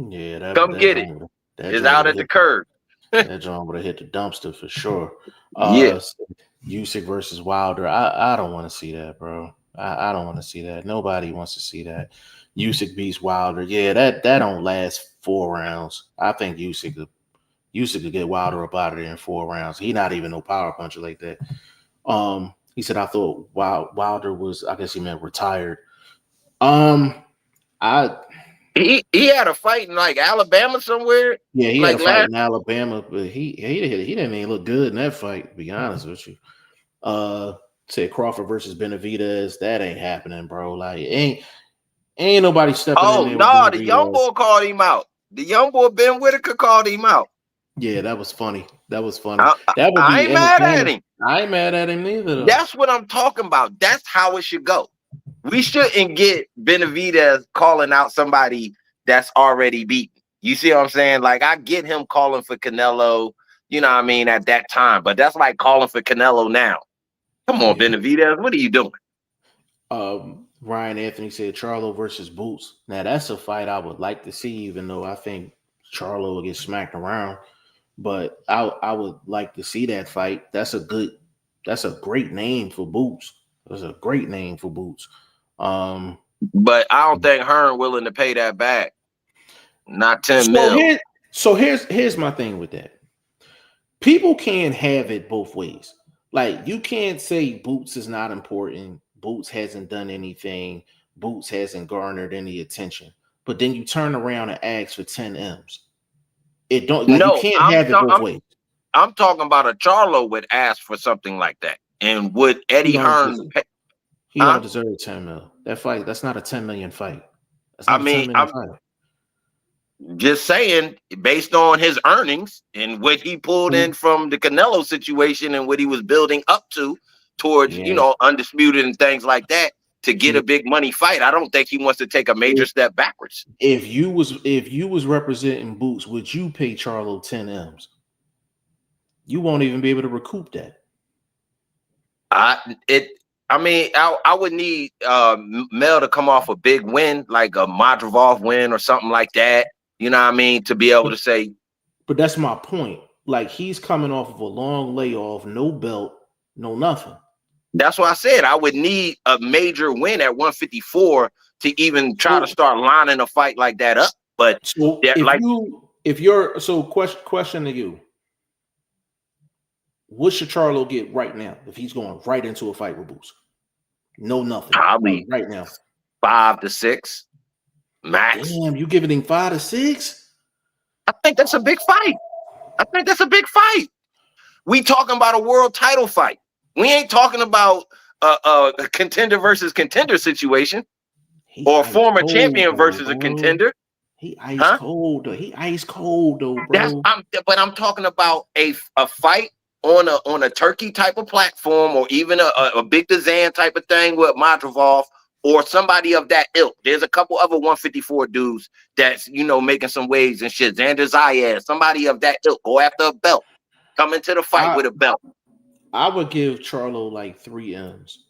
Yeah, Come that get it. joint, that It's joint out would at have the hit curb. that joint would have hit the dumpster for sure. Yeah. Usyk versus Wilder. I don't want to see that, bro. I don't want to see that. Nobody wants to see that. Usyk beats Wilder. Yeah, that don't last 4 rounds. I think Usyk could get Wilder up out of there in 4 rounds. He not even no power puncher like that. He said I thought Wilder was, I guess he meant retired. I He had a fight in like Alabama somewhere. Yeah, he had Like a fight last in Alabama, but he didn't even look good in that fight, to be honest with you. Said Crawford versus Benavidez, that ain't happening, bro. Like ain't nobody stepping in Oh there with no, the young Benavidez. boy called him out. The young boy Ben Whitaker called him out. Yeah, that was funny. That was funny. That would I be ain't mad at entertaining. him. I ain't mad at him neither, though. That's what I'm talking about. That's how it should go. We shouldn't get Benavidez calling out somebody that's already beaten. You see what I'm saying? Like I get him calling for Canelo, you know what I mean, at that time, but that's like calling for Canelo now. Come on, Yeah. Benavidez, what are you doing? Ryan Anthony said Charlo versus Boots. Now that's a fight I would like to see, even though I think Charlo will get smacked around. But I would like to see that fight. That's a great name for Boots. That's a great name for Boots. But I don't think Hearn willing to pay that back. Not 10 mil. Here's my thing with that. People can't have it both ways. Like you can't say Boots is not important. Boots hasn't done anything. Boots hasn't garnered any attention. But then you turn around and ask for 10 M's. It don't like you No, can't have it both ways. I'm talking about a Charlo would ask for something like that. And would Eddie Hearn pay? He don't deserve 10 mil. That fight, that's not a 10 million fight. That's not a 10 million fight. Just saying, based on his earnings and what he pulled in from the Canelo situation and what he was building up to towards, undisputed and things like that to get a big money fight. I don't think he wants to take a major step backwards. If you was representing Boots, would you pay Charlo 10 M's? You won't even be able to recoup that. I would need Mel to come off a big win, like a Madrigal win or something like that. You know what I mean? To be able to say. But that's my point. Like he's coming off of a long layoff, no belt, no nothing. That's what I said. I would need a major win at 154 to even try to start lining a fight like that up. But question to you. What should Charlo get right now if he's going right into a fight with Boots? No, nothing. Probably right now. 5 to 6 max. Damn, you giving him 5 to 6? I think that's a big fight. We talking about a world title fight. We ain't talking about a contender versus contender situation or a former champion versus a contender. He ice cold though. He ice cold though, bro. But I'm talking about a fight on a turkey type of platform, or even a Big Dazan type of thing with Madrivoff or somebody of that ilk. There's a couple other 154 dudes that's making some waves and shit. Xander Zayas, somebody of that ilk, go after a belt, come into the fight with a belt. I would give Charlo like 3 M's.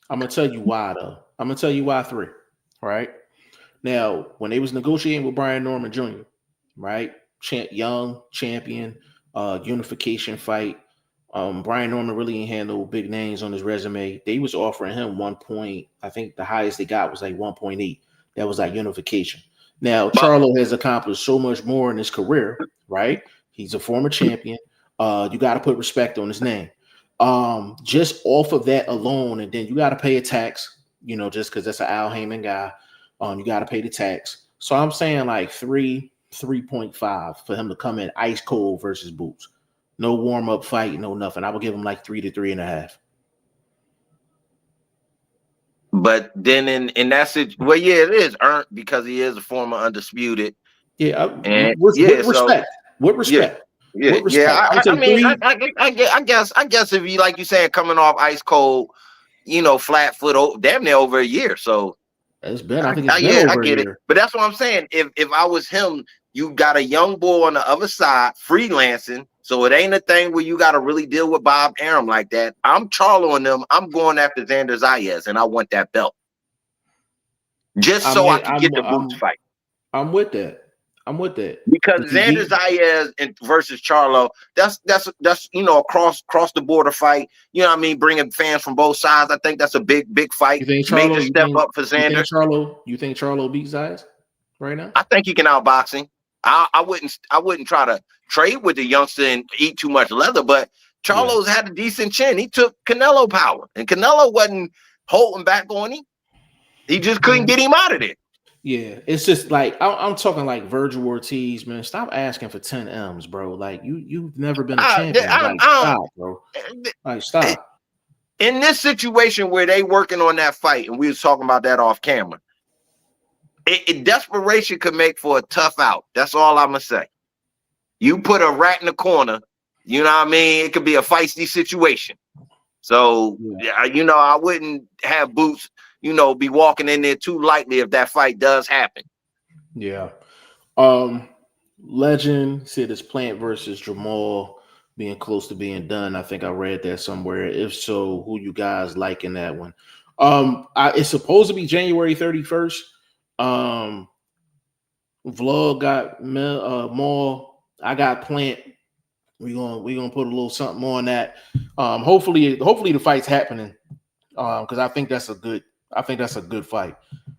I'm gonna tell you why though. I'm gonna tell you why 3. Right now, when they was negotiating with Brian Norman Jr., right, young champion, unification fight. Brian Norman really ain't had no big names on his resume. They was offering him 1 point. I think the highest they got was like 1.8. That was like unification. Now, Charlo has accomplished so much more in his career, right? He's a former champion. You got to put respect on his name. Just off of that alone, and then you got to pay a tax, just because that's an Al Heyman guy. You got to pay the tax. So I'm saying like 3.5 for him to come in ice cold versus Boots. No warm-up fight, no nothing. I would give him like 3 to 3.5. But then in that situation, well, yeah, it is earned because he is a former undisputed. Yeah, with respect. With respect. Yeah. I guess if you, like you said, coming off ice cold, flat foot, damn near over a year. So it's been, I think it's been over I get a year. it. But that's what I'm saying. If I was him, you got a young boy on the other side freelancing. So it ain't a thing where you got to really deal with Bob Arum like that. I'm Charloing them. I'm going after Xander Zayas, and I want that belt. Just so I can get the Boots fight. I'm with that. Because Xander Zayas versus Charlo, that's across the border fight. You know what I mean? Bringing fans from both sides. I think that's a big fight. You think Charlo, major step up for Xander. You think Charlo beats Zayas right now? I think he can outbox him. I wouldn't try to trade with the youngster and eat too much leather, but Charlo's had a decent chin. He took Canelo power, and Canelo wasn't holding back on him. He just couldn't get him out of there. Yeah, it's just like I'm talking like Virgil Ortiz, man. Stop asking for 10 M's, bro. Like you've never been a champion. Stop, bro. Like stop. In this situation where they working on that fight, and we was talking about that off camera, desperation could make for a tough out. That's all I'm gonna say. You put a rat in the corner, you know what I mean? It could be a feisty situation. So I wouldn't have Boots, be walking in there too lightly if that fight does happen. Yeah. Legend said it's Plant versus Jamal being close to being done. I think I read that somewhere. If so, who you guys like in that one? It's supposed to be January 31st. Vlog got Maul. I got Plant. We're gonna put a little something more on that. Hopefully the fight's happening. Because I think that's a good fight.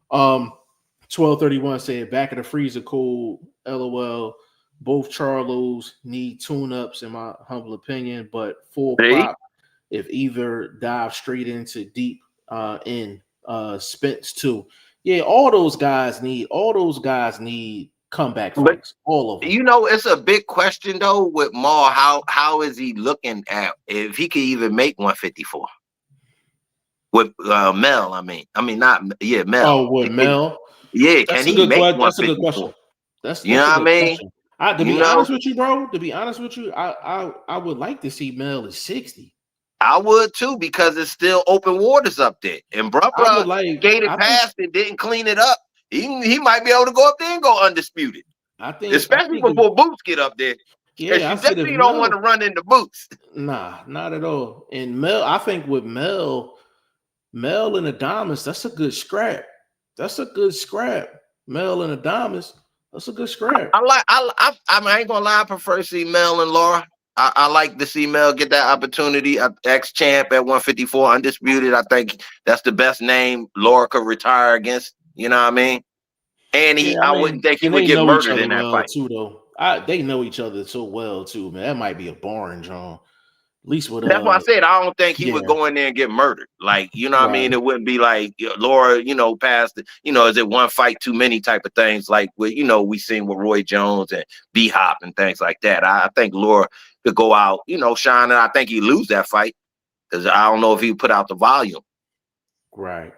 1231 said back of the freezer cold. LOL. Both Charlos need tune-ups in my humble opinion, but full prop if either dive straight into deep in Spence too. Yeah, all those guys need comeback fights. All of them. It's a big question though with Maul. How is he looking at if he could even make 154? With Mel, Mel. Oh, with Mel? Yeah, can he make 154? That's a good question. That's what I mean? To be honest with you, bro, I would like to see Mel at 60. I would too, because it's still open waters up there. And bro skated past it, didn't clean it up. He might be able to go up there and go undisputed. Especially before Boots get up there. Yeah, you definitely don't want to run into Boots. Nah, not at all. And Mel, I think with Mel and Adamas, that's a good scrap. Mel and Adamas, that's a good scrap. I ain't gonna lie, I prefer to see Mel and Laura. I like to see Mel get that opportunity. Ex-champ at 154, undisputed. I think that's the best name Laura could retire against. You know what I mean? And I wouldn't think he would get murdered in that fight too, though. They know each other so well too, man. That might be a boring John. At least with that's why I said I don't think he would go in there and get murdered. Like, you know what I mean? It wouldn't be like Laura, past is it one fight too many type of things like with we seen with Roy Jones and B-Hop and things like that. I think Laura could go out, shining. I think he'd lose that fight. because I don't know if he put out the volume. Right.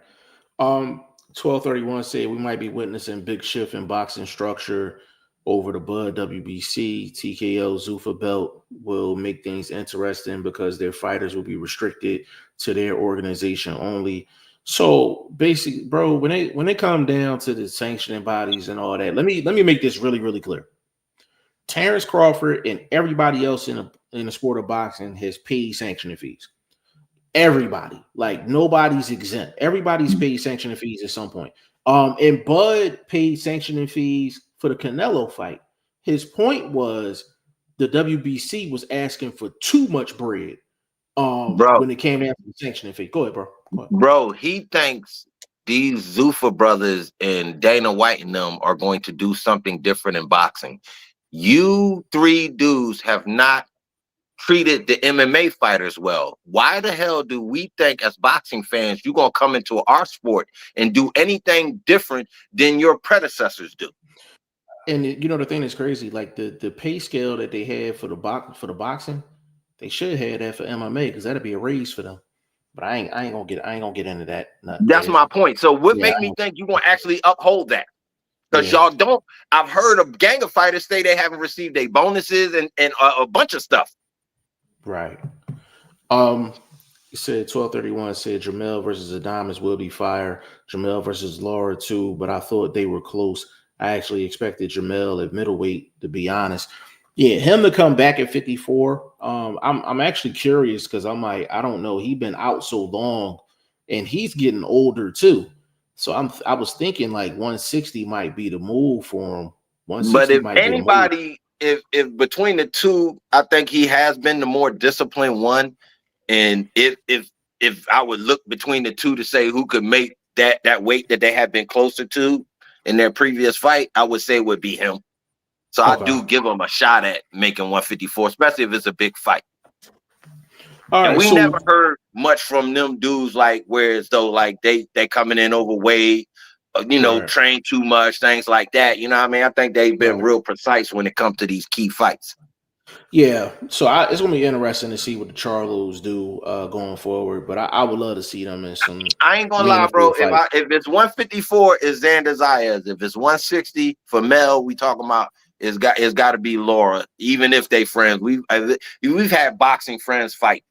1231 said we might be witnessing big shift in boxing structure over the Bud WBC. TKO Zuffa belt will make things interesting because their fighters will be restricted to their organization only. So basically, bro, when they come down to the sanctioning bodies and all that, let me make this really, really clear. Terrence Crawford and everybody else in the sport of boxing has paid sanctioning fees. Everybody, like nobody's exempt. Everybody's paid sanctioning fees at some point. And Bud paid sanctioning fees for the Canelo fight. His point was the WBC was asking for too much bread. Bro, When it came down to the sanctioning fee. Go ahead, bro. Go ahead. bro, he thinks these Zuffa brothers and Dana White and them are going to do something different in boxing. You three dudes have not treated the MMA fighters well. Why the hell do we think as boxing fans you're going to come into our sport and do anything different than your predecessors do? And you know the thing that's crazy, like the pay scale that they had for the boxing, they should have that for MMA because that'd be a raise for them. But I ain't gonna get into that. That's my point. So what Yeah, made me think you're going to actually uphold that? Because yeah. y'all don't. I've heard a gang of fighters say they haven't received their bonuses and a bunch of stuff. Right. He said 1231 said Jamel versus Adamas will be fire. Jamel versus Laura too, but I thought they were close. I actually expected Jamel at middleweight, to be honest. Yeah, him to come back at 54. I'm actually curious because I'm like, I don't know. He's been out so long and he's getting older too. So I was thinking like 160 might be the move for him. 160 But if might be the move. anybody, if between the two, I think he has been the more disciplined one. And if I would look between the two to say who could make that weight that they have been closer to in their previous fight, I would say it would be him. So Okay. I do give him a shot at making 154, especially if it's a big fight. All right, and we so never heard much from them dudes, like whereas though like they coming in overweight, right. train too much, things like that. You know what I mean? I think they've been real precise when it comes to these key fights. Yeah, so it's gonna be interesting to see what the Charlos do going forward. But I would love to see them in some. I ain't gonna lie, bro. If it's 154, it's Xander Zayas. If it's 160 for Mel, we talking about it's got to be Laura. Even if they friends, we've had boxing friends fight.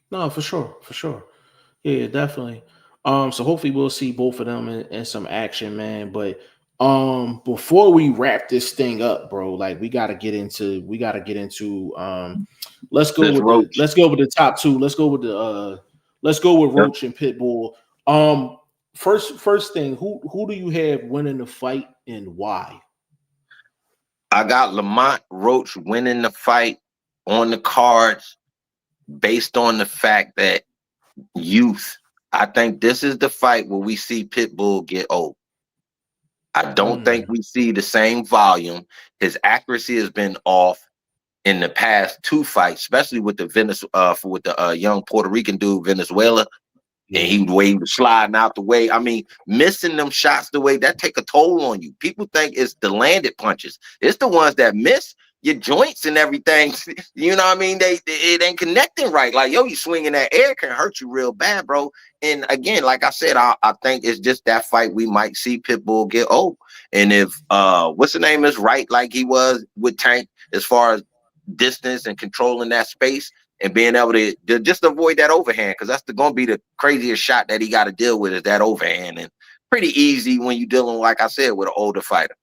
No, for sure. Yeah, definitely. So hopefully we'll see both of them in some action, man. But before we wrap this thing up, bro, like we gotta get into let's go with the top two. Let's go with Roach and Pitbull. First thing, who do you have winning the fight and why? I got Lamont Roach winning the fight on the cards based on the fact that youth. I think this is the fight where we see Pitbull get old. I don't think we see the same volume. His accuracy has been off in the past two fights, especially with the young Puerto Rican dude Venezuela. And he was sliding out the way. I mean, missing them shots the way that take a toll on you. People think it's the landed punches. It's the ones that miss your joints and everything. You know what I mean? It ain't connecting right. Like, yo, you swinging that air can hurt you real bad, bro. And again, like I said, I think it's just that fight we might see Pitbull get old. And if what's the name is right, like he was with Tank, as far as distance and controlling that space, and being able to just avoid that overhand, because that's going to be the craziest shot that he got to deal with is that overhand. And pretty easy when you're dealing, like I said, with an older fighter.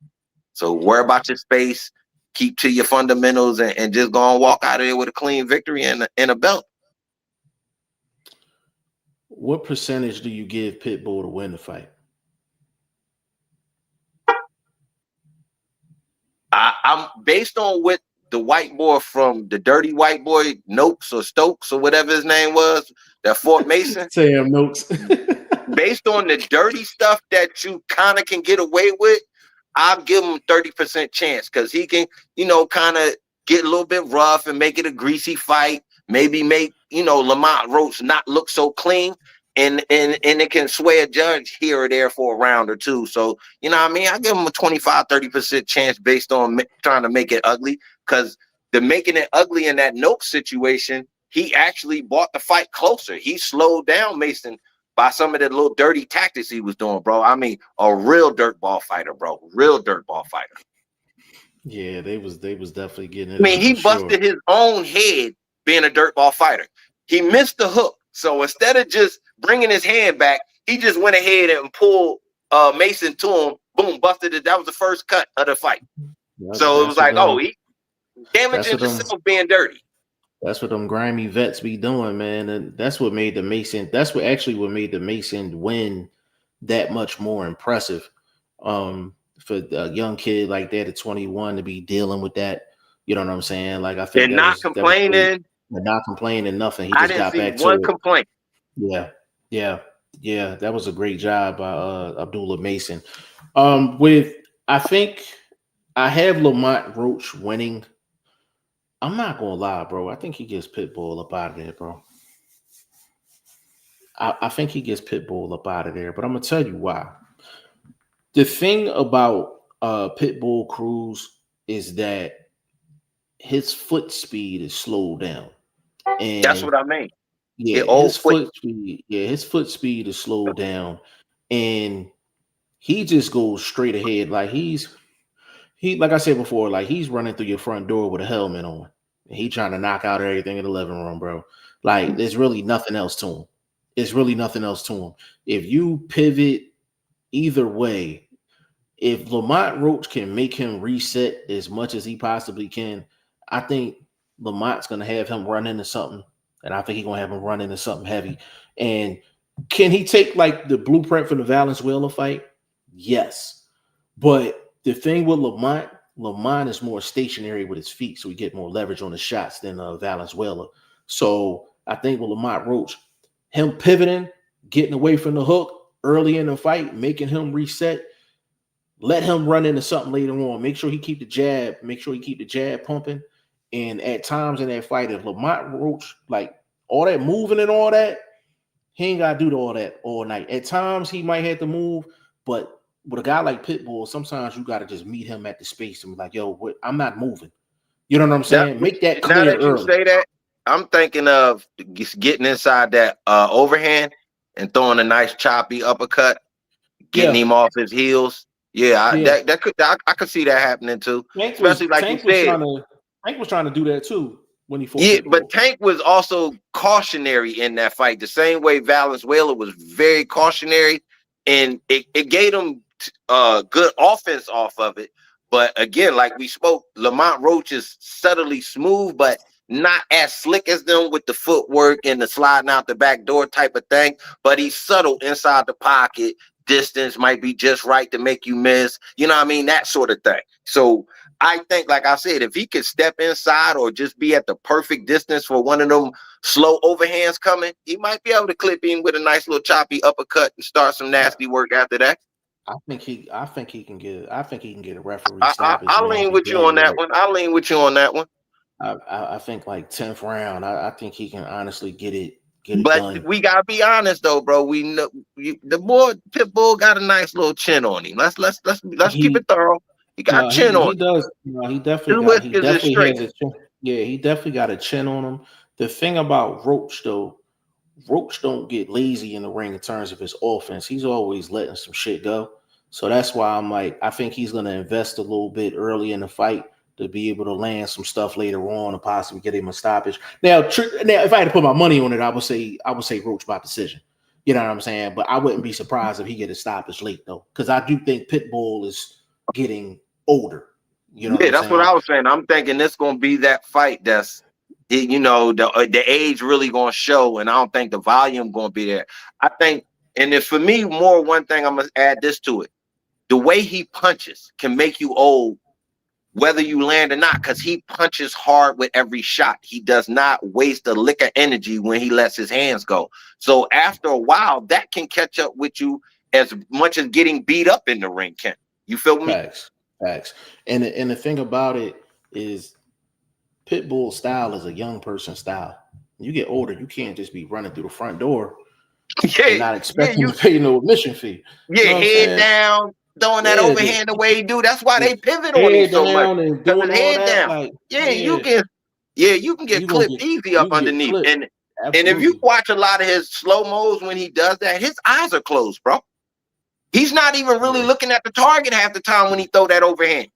So worry about your space, keep to your fundamentals, and just go and walk out of there with a clean victory and a belt. What percentage do you give Pitbull to win the fight? I'm based on what the white boy from the dirty white boy, Noakes or Stokes or whatever his name was, that Fort Mason. Sam Noakes. Based on the dirty stuff that you kind of can get away with, I'll give him 30% chance because he can, kind of get a little bit rough and make it a greasy fight. Maybe make, Lamont Roach not look so clean. And it can sway a judge here or there for a round or two. So, you know what I mean? I give him a 25-30% chance based on trying to make it ugly, because the making it ugly in that Noakes situation he actually brought the fight closer. He slowed down Mason by some of the little dirty tactics he was doing, bro. I mean, a real dirtball fighter, bro. Real dirtball fighter. Yeah, they was definitely getting it. I mean, in he for sure. busted his own head being a dirtball fighter. He missed the hook. So instead of just bringing his hand back, he just went ahead and pulled Mason to him. Boom, busted it. That was the first cut of the fight. So it was like, he damaging himself being dirty. That's what them grimy vets be doing, man. And that's what made the Mason. That's what made the Mason win that much more impressive. For a young kid like that at 21 to be dealing with that, you know what I'm saying? Like, I think they're not complaining. They're not complaining, nothing. He I just didn't got see back to one it. complaint. Yeah. That was a great job by Abdullah Mason. I think I have Lamont Roach winning. I'm not gonna lie, bro. I think he gets Pitbull up out of there, bro. I think he gets Pitbull up out of there, but I'm gonna tell you why. The thing about Pitbull Cruz is that his foot speed is slowed down. And that's what I mean. Yeah, his foot speed is slowed down, and he just goes straight ahead. Like like I said before, like he's running through your front door with a helmet on. And he trying to knock out everything in the living room, bro. Like there's really nothing else to him. It's really nothing else to him. If you pivot either way, if Lamont Roach can make him reset as much as he possibly can, I think Lamont's gonna have him run into something. And I think he's going to have him run into something heavy. And can he take like the blueprint from the Valenzuela fight? Yes. But the thing with Lamont is more stationary with his feet, so he get more leverage on the shots than Valenzuela. So I think with Lamont Roach, him pivoting, getting away from the hook early in the fight, making him reset, let him run into something later on. Make sure he keep the jab pumping. And at times in that fight, if Lamont Roach, like all that moving and all that, he ain't got to do all that all night. At times, he might have to move, but with a guy like Pitbull, sometimes you got to just meet him at the space and be like, yo, I'm not moving. You know what I'm saying? Make that clear. Now that you say that, I'm thinking of getting inside that overhand and throwing a nice choppy uppercut, getting him off his heels. I could see that happening too. Especially like you said. Tank was trying to do that too when he fought. Yeah, but Tank was also cautionary in that fight, the same way Valenzuela was very cautionary, and it gave him good offense off of it. But again, like we spoke, Lamont Roach is subtly smooth, but not as slick as them with the footwork and the sliding out the back door type of thing. But he's subtle inside the pocket. Distance might be just right to make you miss. You know what I mean? That sort of thing. So I think, like I said, if he could step inside or just be at the perfect distance for one of them slow overhands coming, he might be able to clip in with a nice little choppy uppercut and start some nasty work after that. I think he can get a referee stoppage. I'll lean with you on that one. I'll lean with you on that one. I think like 10th round. I think he can honestly get it but done. We gotta be honest though, bro. We know the boy Pitbull got a nice little chin on him. Let's keep it thorough. He got a chin on. He does. He definitely has a chin. Yeah, he definitely got a chin on him. The thing about Roach though, Roach don't get lazy in the ring in terms of his offense. He's always letting some shit go. So that's why I'm like, I think he's gonna invest a little bit early in the fight to be able to land some stuff later on and possibly get him a stoppage. Now, if I had to put my money on it, I would say Roach by decision. You know what I'm saying? But I wouldn't be surprised if he get a stoppage late though, because I do think Pitbull is getting older. You know? Yeah, that's what I was saying. I'm thinking this gonna be that fight that's, you know, the age really gonna show, and I don't think the volume gonna be there. I think, and if for me, more one thing I'm gonna add this to it: the way he punches can make you old, whether you land or not, because he punches hard with every shot. He does not waste a lick of energy when he lets his hands go. So after a while, that can catch up with you as much as getting beat up in the ring can. You feel me? Facts. And the thing about it is, Pitbull style is a young person style. You get older, you can't just be running through the front door and not expecting to pay no admission fee. Yeah, you know head down, throwing that overhand the way he do. That's why they pivot on him so much. And doing all head that, down. like, you can Yeah, you can get clipped easy up you can get underneath. clipped. And if you Absolutely. watch a lot of his slow-mos when he does that, his eyes are closed, bro. He's not even really looking at the target half the time when he throw that overhand.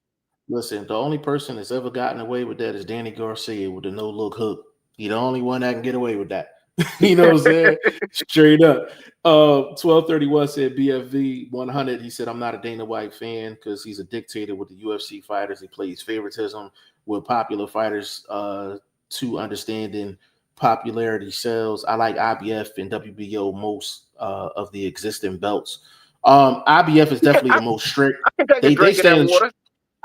Listen, the only person that's ever gotten away with that is Danny Garcia with the no-look hook. He's the only one that can get away with that. You know what I'm saying? Straight up. 1231 said BFV 100. He said, I'm not a Dana White fan because he's a dictator with the UFC fighters. He plays favoritism with popular fighters to understanding popularity sells. I like IBF and WBO most of the existing belts. IBF is definitely the most strict. I can take a drink of that water.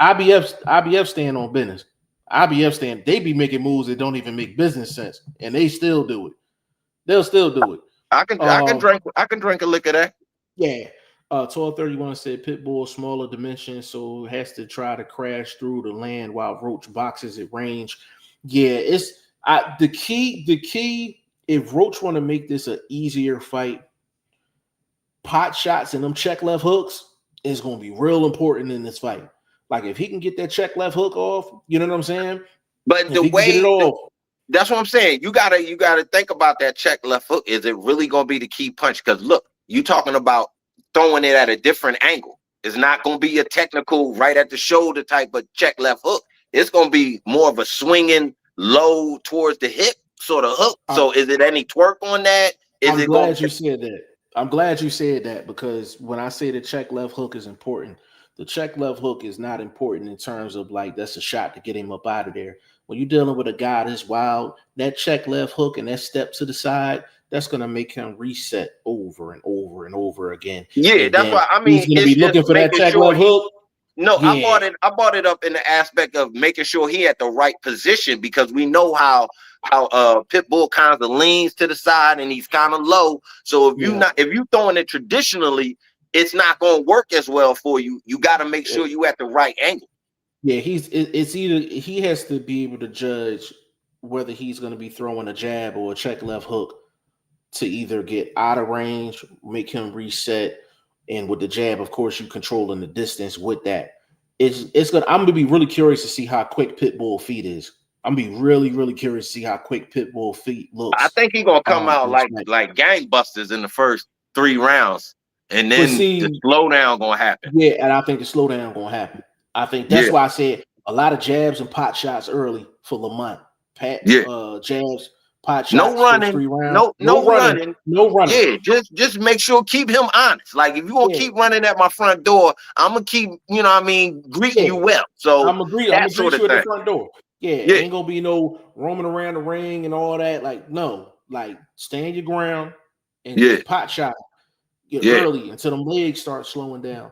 IBF stand on business. IBF stand, they be making moves that don't even make business sense, and they still do it. They'll still do it. I can drink a lick of that. Yeah. 1231 said Pitbull smaller dimensions, so has to try to crash through the land while Roach boxes at range. Yeah, it's the key. If Roach want to make this an easier fight, pot shots and them check left hooks is going to be real important in this fight. Like if he can get that check left hook off, you know what I'm saying? But the way that's what I'm saying. You gotta think about that check left hook. Is it really gonna be the key punch? Because look, you talking about throwing it at a different angle. It's not gonna be a technical right at the shoulder type of check left hook. It's gonna be more of a swinging low towards the hip sort of hook. So is it any twerk on that? I'm glad you said that. I'm glad you said that because when I say the check left hook is important, the check left hook is not important in terms of like that's a shot to get him up out of there. When you're dealing with a guy that's wild, that check left hook and that step to the side, that's going to make him reset over and over and over again. Yeah, and that's why I mean he's going to be looking for that check left hook. No, yeah. I brought it up in the aspect of making sure he had the right position because we know how Pitbull kind of leans to the side and he's kind of low. So if you throwing it traditionally, it's not going to work as well for you. You got to make sure you at the right angle. Yeah, it's either he has to be able to judge whether he's going to be throwing a jab or a check left hook to either get out of range, make him reset, and with the jab, of course, you controlling the distance with that. It's good. I'm gonna be really curious to see how quick Pitbull feet is. I'm gonna be really, really curious to see how quick Pitbull feet looks. I think he's gonna come out like gangbusters in the first 3 rounds, and then the slowdown gonna happen. Yeah, and I think the slowdown gonna happen. I think that's why I said a lot of jabs and pot shots early for Lamont. Jabs, pot shots, no running, 3 rounds. No running. Yeah, just make sure keep him honest. Like if you gonna keep running at my front door, I'm gonna keep, greeting you well. So I'm gonna greet you at the front door. Ain't gonna be no roaming around the ring and all that. Like no, like stand your ground and just pot shot early until them legs start slowing down.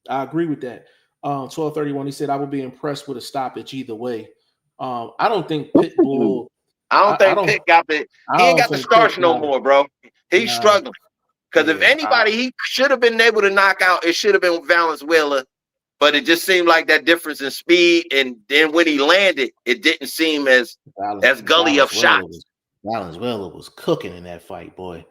I agree with that. 1231, he said, I would be impressed with a stoppage either way. I don't think Pitbull. Pitt got the. He ain't got the starch no more, bro. He's struggling. Because if anybody he should have been able to knock out, it should have been Valenzuela. But it just seemed like that difference in speed. And then when he landed, it didn't seem as gully of shots. Valenzuela was cooking in that fight, boy.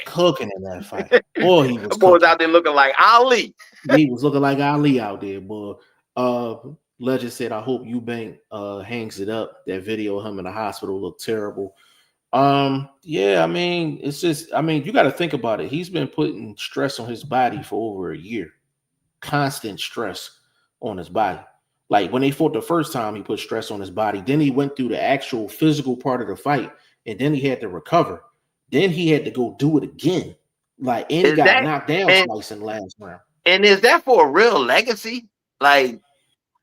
Cooking in that fight. Boy, he was boys out there looking like Ali. He was looking like Ali out there, boy. Legend said, I hope Eubank hangs it up. That video of him in the hospital looked terrible. Yeah, I mean, it's just, you got to think about it. He's been putting stress on his body for over a year. Constant stress on his body. Like when they fought the first time, he put stress on his body. Then he went through the actual physical part of the fight, and then he had to recover. Then he had to go do it again. Like, and he got knocked down twice in the last round. And is that for a real legacy? Like,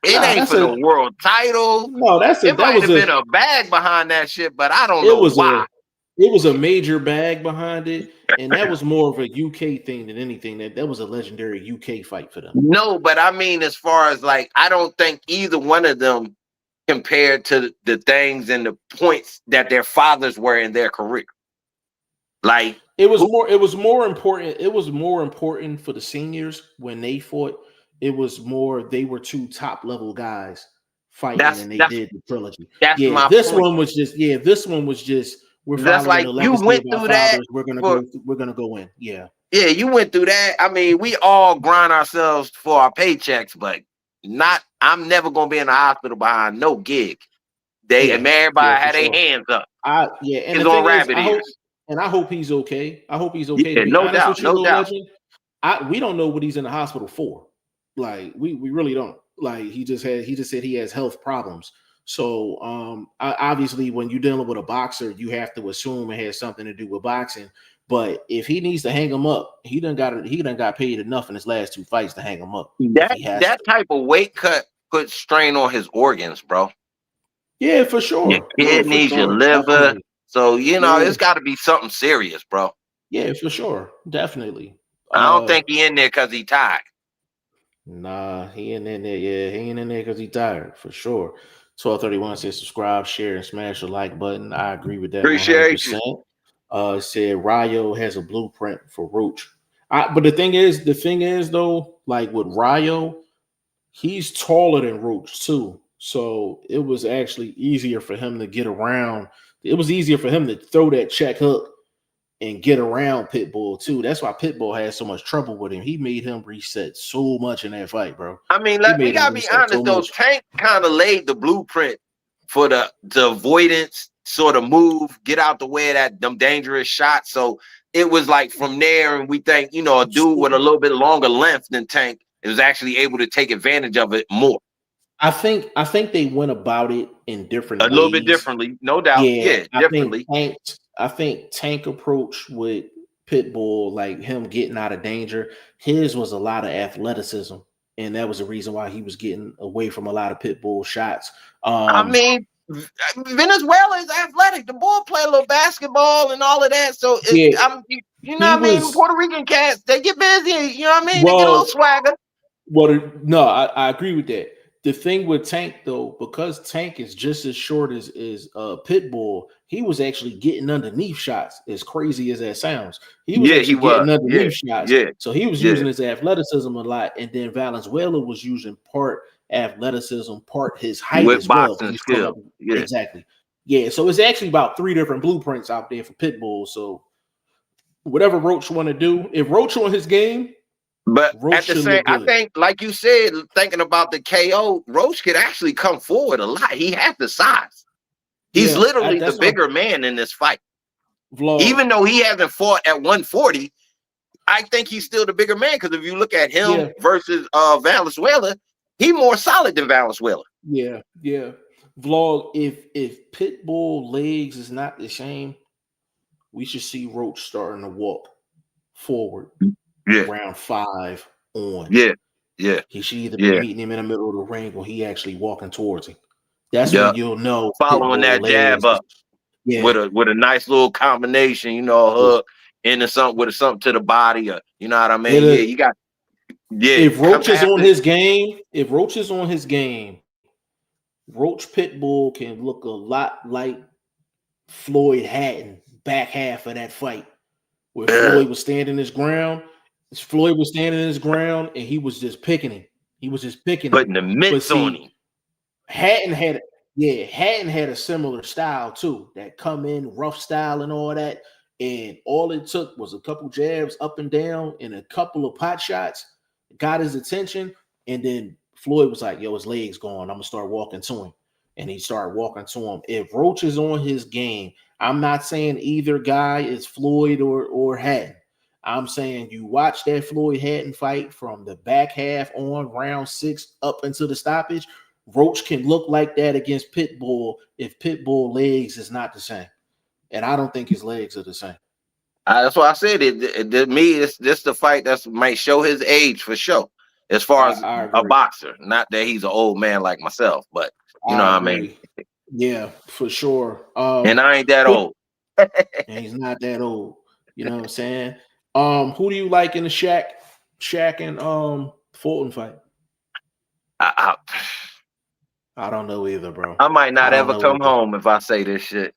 it ain't for the world title. No, it might have been a bag behind that shit, but I don't know why. It was a major bag behind it, and that was more of a UK thing than anything. That was a legendary UK fight for them. No, but I mean, as far as like, I don't think either one of them compared to the things and the points that their fathers were in their career. Like it was more important for the seniors when they fought. It was more they were 2 top level guys fighting and they did the trilogy. This one was just we're that's like you went through that. We're gonna go in. Yeah, you went through that. I mean, we all grind ourselves for our paychecks, but not I'm never gonna be in the hospital behind no gig. And everybody had their hands up. And He's the on thing is, rabbit ears. I hope he's okay. I hope he's okay. Yeah, To be no honest doubt, with you, no Lil doubt. Legend, we don't know what he's in the hospital for. Like we really don't. Like he just said he has health problems. So obviously when you're dealing with a boxer, you have to assume it has something to do with boxing. But if he needs to hang him up, he done got paid enough in his last 2 fights to hang him up. That type of weight cut puts strain on his organs, bro. Yeah, for sure. Your kidneys, your liver. Definitely. So it's got to be something serious, bro. Yeah, for sure. Definitely. I don't think he in there because he tired. Nah, he ain't in there. Yeah, he ain't in there because he tired, for sure. 1231 says subscribe, share, and smash the like button. I agree with that. Appreciate 100%. It said Rayo has a blueprint for Roach. But the thing is though, like with Rayo, he's taller than Roach too. So it was actually easier for him to get around. It was easier for him to throw that check hook and get around Pitbull too. That's why Pitbull had so much trouble with him. He made him reset so much in that fight, bro. I mean, we gotta be honest though. Tank kind of laid the blueprint for the avoidance sort of move, get out the way of them dangerous shots. So it was like from there, and we think a dude with a little bit longer length than Tank is actually able to take advantage of it more. I think they went about it in different ways. Little bit differently, no doubt. Yeah, differently. I think Tank approach with Pitbull, like him getting out of danger, his was a lot of athleticism, and that was the reason why he was getting away from a lot of Pitbull shots. I mean, Venezuela is athletic. The boy play a little basketball and all of that. So Puerto Rican cats, they get busy. You know what I mean? They get a little swagger. No, I agree with that. The thing with Tank though, because Tank is just as short as Pitbull, he was actually getting underneath shots. As crazy as that sounds, he was getting underneath shots. Yeah. So he was using his athleticism a lot, and then Valenzuela was using part athleticism, part his height with as well. Boxing skill. Exactly. Yeah. So it's actually about 3 different blueprints out there for Pitbull. So whatever Roach want to do, if Roach on his game. But Roach at the same, I think, like you said, thinking about the KO, Roach could actually come forward a lot. He had the size. He's literally the bigger man in this fight. Even though he hasn't fought at 140, I think he's still the bigger man. Because if you look at him versus Valenzuela, he's more solid than Valenzuela. Yeah. Vlog, if Pitbull legs is not the same, we should see Roach starting to walk forward. Round 5 on. Yeah. He should either be meeting him in the middle of the ring or he actually walking towards him. That's when you'll know. Following that jab up with a nice little combination, a hook into something with something to the body, or you know what I mean? You got If Roach is on his game, Roach Pitbull can look a lot like Floyd Hatton back half of that fight, where Floyd was standing his ground. Floyd was standing his ground, and he was just picking him. Putting the mitts on him. Hatton had a similar style too. That come in rough style and all that. And all it took was a couple jabs up and down and a couple of pot shots, got his attention, and then Floyd was like, "Yo, his leg's gone. I'm gonna start walking to him." And he started walking to him. If Roach is on his game, I'm not saying either guy is Floyd or Hatton. I'm saying you watch that Floyd Hatton fight from the back half on round 6 up until the stoppage. Roach can look like that against Pitbull if Pitbull legs is not the same. And I don't think his legs are the same. That's why I said to me, it's just the fight that might show his age for sure. As far as a boxer, not that he's an old man like myself, but you know what I mean? Yeah, for sure. And I ain't that old. And he's not that old. You know what I'm saying? Who do you like in the Shaq and Fulton fight? I don't know either, bro. I might not ever come home if I say this shit.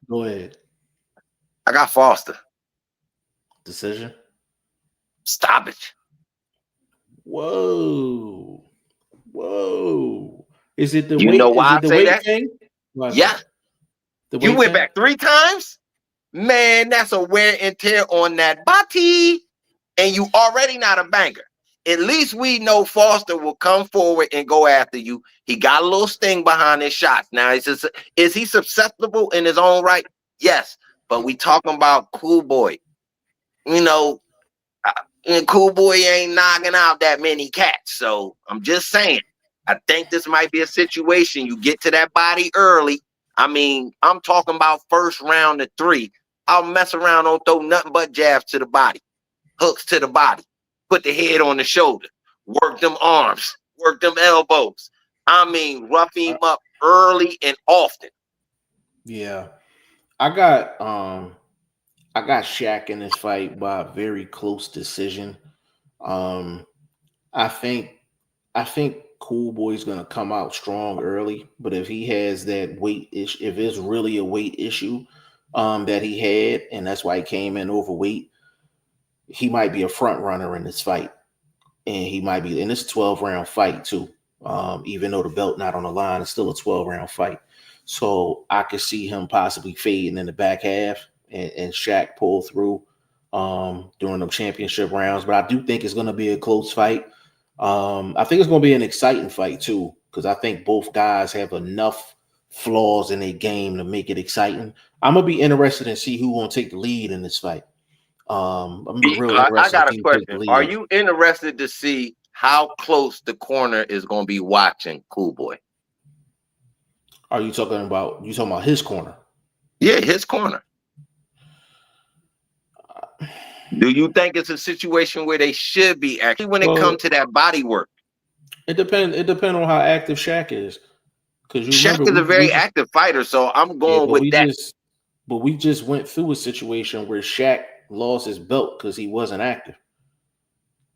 Go ahead. I got Foster. Decision? Stoppage. Whoa. Is it the weight? You know why I say that? Thing? Yeah. You went back 3 times? Man, that's a wear and tear on that body, and you already not a banger. at least we know Foster will come forward and go after you. He got a little sting behind his shots. Now, is he susceptible in his own right? Yes, but we talking about Cool Boy. You know, and Cool Boy ain't knocking out that many cats. So I'm just saying, I think this might be a situation. You get to that body early. I mean, I'm talking about first round to 3. I'll mess around, don't throw nothing but jabs to the body, hooks to the body, put the head on the shoulder, work them arms, work them elbows. I mean, rough him up early and often. Yeah. I got Shaq in this fight by a very close decision. I think Cool Boy's gonna come out strong early, but if he has that weight issue, if it's really a weight issue that he had, and that's why he came in overweight, he might be a front runner in this fight, and he might be in this 12-round fight too. Even though the belt not on the line, it's still a 12-round fight. So I could see him possibly fading in the back half and Shaq pull through during the championship rounds. But I do think it's going to be a close fight. I think it's going to be an exciting fight too, because I think both guys have enough flaws in their game to make it exciting. I'm going to be interested in see who going to take the lead in this fight. I'm really interested. I got a question. Are you interested to see how close the corner is going to be watching Cool Boy? Are you talking about his corner? Yeah, his corner. Do you think it's a situation where they should be actually when it comes to that body work? It depends on how active Shaq is. Because Shaq is a very active fighter, so I'm going with that. But we just went through a situation where Shaq lost his belt because he wasn't active.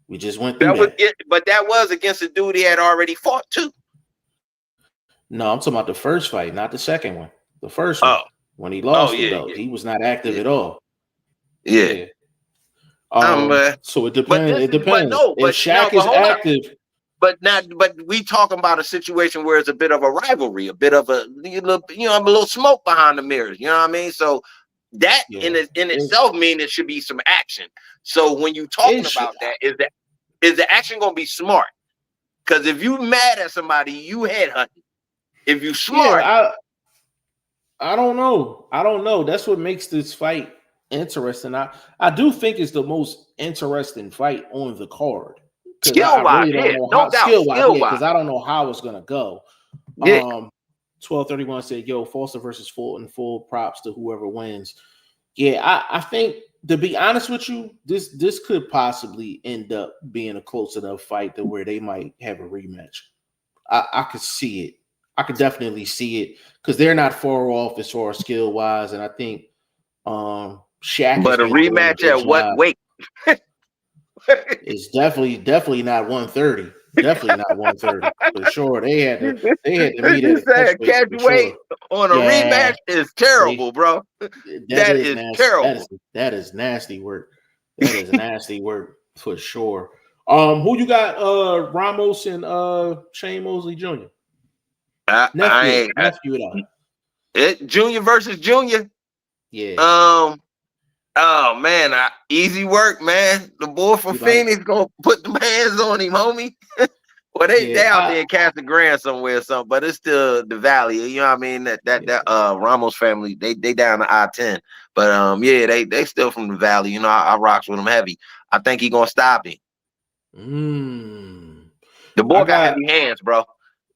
We just went through that. But that was against a dude he had already fought too. No, I'm talking about the first fight, not the second one. The first one, when he lost the belt, he was not active at all. Yeah. So it depends. If Shaq is active, but we talking about a situation where it's a bit of a rivalry, a bit of a little smoke behind the mirrors. You know what I mean? So that in itself means it should be some action. So when you talking about that, is the action gonna be smart? Because if you mad at somebody, you headhunting. If you smart, I don't know. That's what makes this fight interesting. I do think it's the most interesting fight on the card. Skill-wise, because I don't know how it's gonna go. 1231 said, "Yo, Foster versus Fulton, full props to whoever wins." Yeah, I think, to be honest with you, this could possibly end up being a close enough fight to where they might have a rematch. I could see it. I could definitely see it because they're not far off as far as skill wise, and I think Shaq. But a rematch at what weight? It's definitely not 130. Definitely not 130 for sure. They had to meet at catch weight on a rematch is terrible, bro. That is nasty. Terrible. That is nasty work. That is nasty work for sure. Who you got? Ramos and Shane Mosley Jr. Nephew. Junior versus Junior. Yeah. Oh man, easy work, man. The boy from Phoenix gonna put them hands on him, homie. Well, they out there in Casa Grande somewhere or something, but it's still the Valley. You know what I mean? That Ramos family, they down to I-10. But they still from the Valley. You know, I rocks with them heavy. I think he gonna stop him. The boy got heavy hands, bro.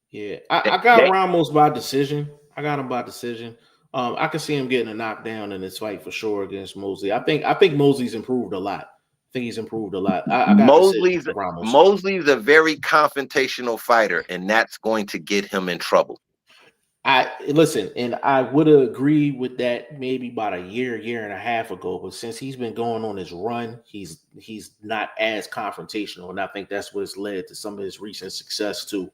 Yeah, I got Ramos by decision. I got him by decision. I can see him getting a knockdown in this fight for sure against Mosley. I think Mosley's improved a lot. I think he's improved a lot. Mosley's a very confrontational fighter, and that's going to get him in trouble. I would agree with that maybe about a year and a half ago. But since he's been going on his run, he's not as confrontational, and I think that's what's led to some of his recent success too.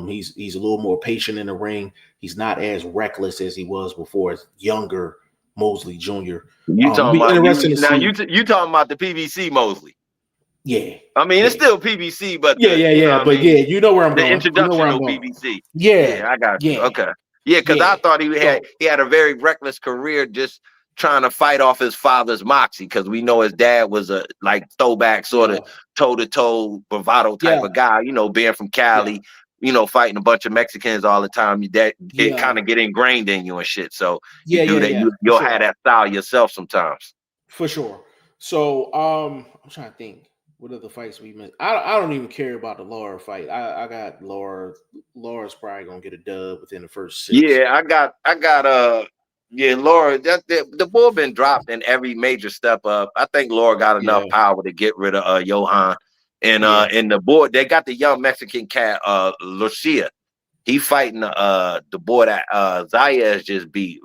He's a little more patient in the ring. He's not as reckless as he was before. As younger Mosley Jr. You talking about you talking about the PVC Mosley? Yeah, I mean it's still PVC, but you know where I'm going. The introduction of PVC. Yeah, I got you. Okay, yeah, because I thought he had a very reckless career just trying to fight off his father's moxie, because we know his dad was a like throwback sort of toe-to-toe bravado type of guy, being from Cali, fighting a bunch of Mexicans all the time. That it kind of get ingrained in you and shit. So you do that, you'll have that style yourself sometimes. For sure. So I'm trying to think what other fights we missed. I don't even care about the Laura fight. I got Laura. Laura's probably gonna get a dub within the first 6. Yeah, I got Laura, the bull been dropped in every major step up. I think Laura got enough power to get rid of Johan. And in the board, they got the young Mexican cat, Lucia. He fighting the boy that Zayas just beat,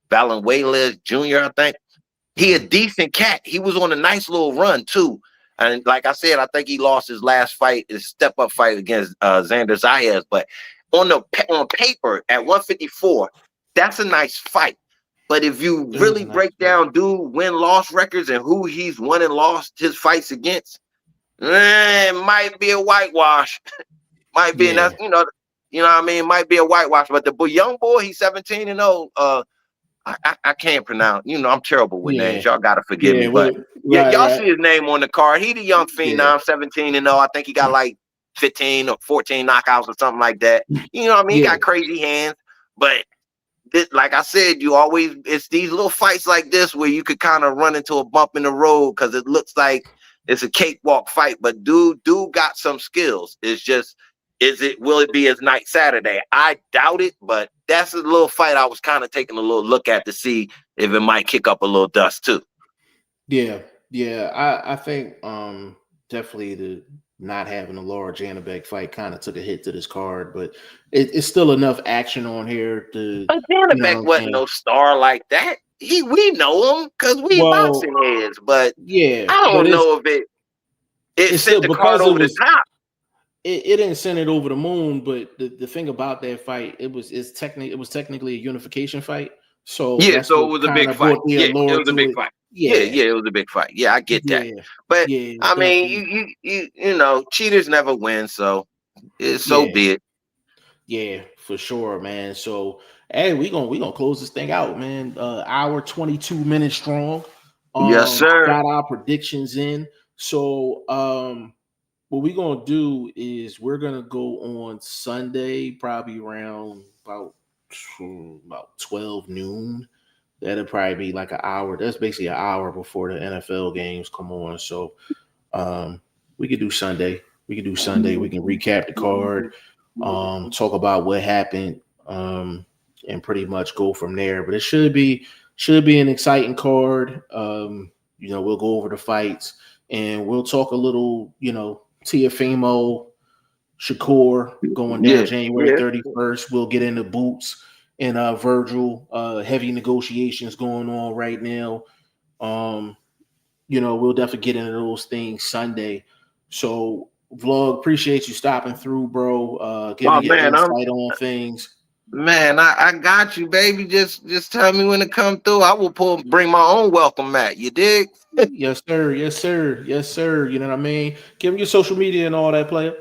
Valenzuela Jr., I think. He a decent cat. He was on a nice little run too. And like I said, I think he lost his last fight, his step-up fight against Xander Zayas. But on paper at 154, that's a nice fight. But if you really break down dude win-loss records and who he's won and lost his fights against, it might be a whitewash. Might be, and that's, you know what I mean? Might be a whitewash. But the young boy, he's 17-0. I can't pronounce. I'm terrible with names. Y'all gotta forgive me. But y'all see his name on the card. He the young phenom, 17-0. I think he got like 15 or 14 knockouts or something like that. You know what I mean? He got crazy hands. But like I said, it's these little fights like this where you could kind of run into a bump in the road because it looks like it's a cakewalk fight. But dude got some skills. It's just, will it be his night Saturday? I doubt it, but that's a little fight I was kind of taking a little look at to see if it might kick up a little dust too. Yeah. I think definitely the not having a Laura Janabek fight kind of took a hit to this card, but it's still enough action on here to. But Janabek wasn't no star like that. We know him because we boxing heads, but I don't know if it sent the card over the top. It didn't send it over the moon, but the thing about that fight, it was technically a unification fight. So so it was a big fight. It was a big fight. It was a big fight. Yeah, I get that. But I mean, you cheaters never win, so so be it. Yeah, for sure, man. So hey, we gonna close this thing out, man. Hour 22 minutes strong. Yes, sir. Got our predictions in. So what we're gonna do is we're gonna go on Sunday, probably around about 12 noon. That'll probably be like an hour. That's basically an hour before the NFL games come on. So we could do Sunday. We can recap the card, talk about what happened, and pretty much go from there. But it should be an exciting card. We'll go over the fights and we'll talk a little, Teofimo, Shakur going down January 31st. We'll get into Boots and Virgil. Heavy negotiations going on right now. We'll definitely get into those things Sunday. So, Vlog, appreciate you stopping through, bro. Giving your insight on things. Man, I got you, baby. Just tell me when to come through. I will bring my own welcome mat. You dig? Yes, sir. You know what I mean? Give me your social media and all that, player.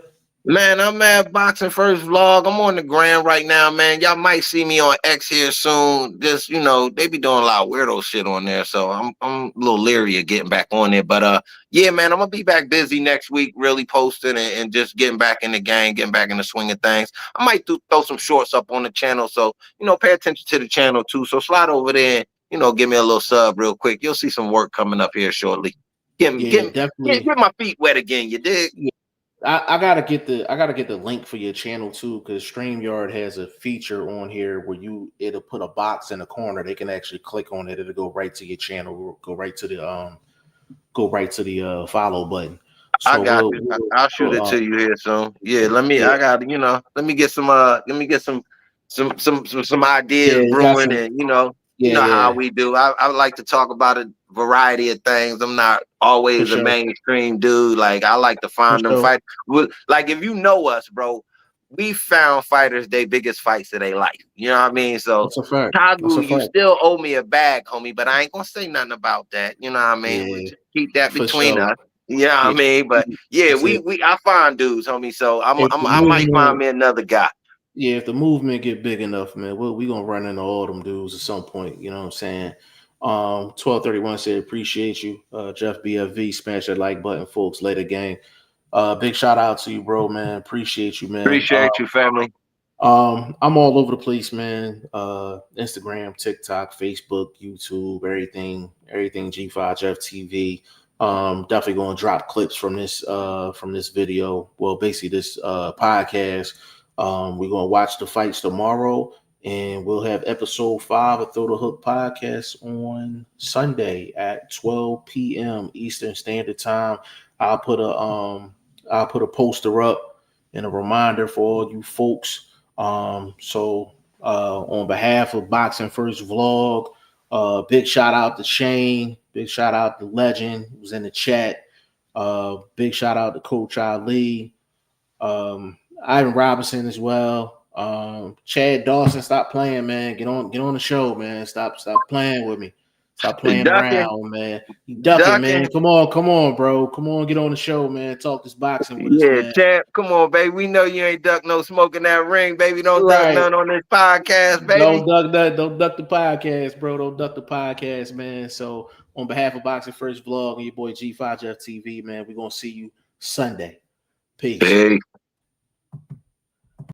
Man, I'm at Boxing First Vlog. I'm on the gram right now, man. Y'all might see me on X here soon. Just, they be doing a lot of weirdo shit on there. So I'm a little leery of getting back on there. But yeah, man, I'm gonna be back busy next week, really posting and just getting back in the game, getting back in the swing of things. I might throw some shorts up on the channel. So, pay attention to the channel too. So slide over there and, give me a little sub real quick. You'll see some work coming up here shortly. Get my feet wet again, you dig? Yeah. I gotta get the link for your channel too, because StreamYard has a feature on here where it'll put a box in the corner. They can actually click on it. It'll go right to your channel. Go right to the follow button. So I got you. I'll shoot it to you here soon. Yeah, let me get some ideas brewing and how we do. I like to talk about a variety of things. I'm not always a mainstream dude. Like I like to find them fight. Like if you know us, bro, we found fighters their biggest fights of their life. You know what I mean? So Tagu, you still owe me a bag, homie, but I ain't gonna say nothing about that. You know what I mean? We just keep that between us. You know what I mean? But yeah, I find dudes, homie. So I might find me another guy. Yeah, if the movement get big enough, man, we gonna run into all them dudes at some point. You know what I'm saying? 1231 said appreciate you. Jeff BFV, smash that like button, folks. Later gang. Big shout out to you, bro, man. Appreciate you, man. Appreciate you, family. I'm all over the place, man. Instagram, TikTok, Facebook, YouTube, everything G5 Jeff TV. Definitely gonna drop clips from this video. Well, basically this podcast. We're gonna watch the fights tomorrow, and we'll have episode 5 of Throw the Hook podcast on Sunday at 12 p.m. Eastern Standard Time. I'll put a poster up and a reminder for all you folks. So on behalf of Boxing First Vlog, big shout out to Shane, big shout out to Legend who's in the chat. Big shout out to Coach Ali, Ivan Robinson as well. Chad Dawson, stop playing, man. Get on the show, man. Stop playing with me. Stop playing around, man. You ducking, man. Come on, bro. Come on, get on the show, man. Talk this boxing with us, man. Champ, come on, baby. We know you ain't duck no smoke in that ring, baby. Don't duck none on this podcast, baby. Don't duck the podcast, bro. Don't duck the podcast, man. So on behalf of Boxing First Vlog and your boy G5 Jeff TV, man, we're gonna see you Sunday. Peace.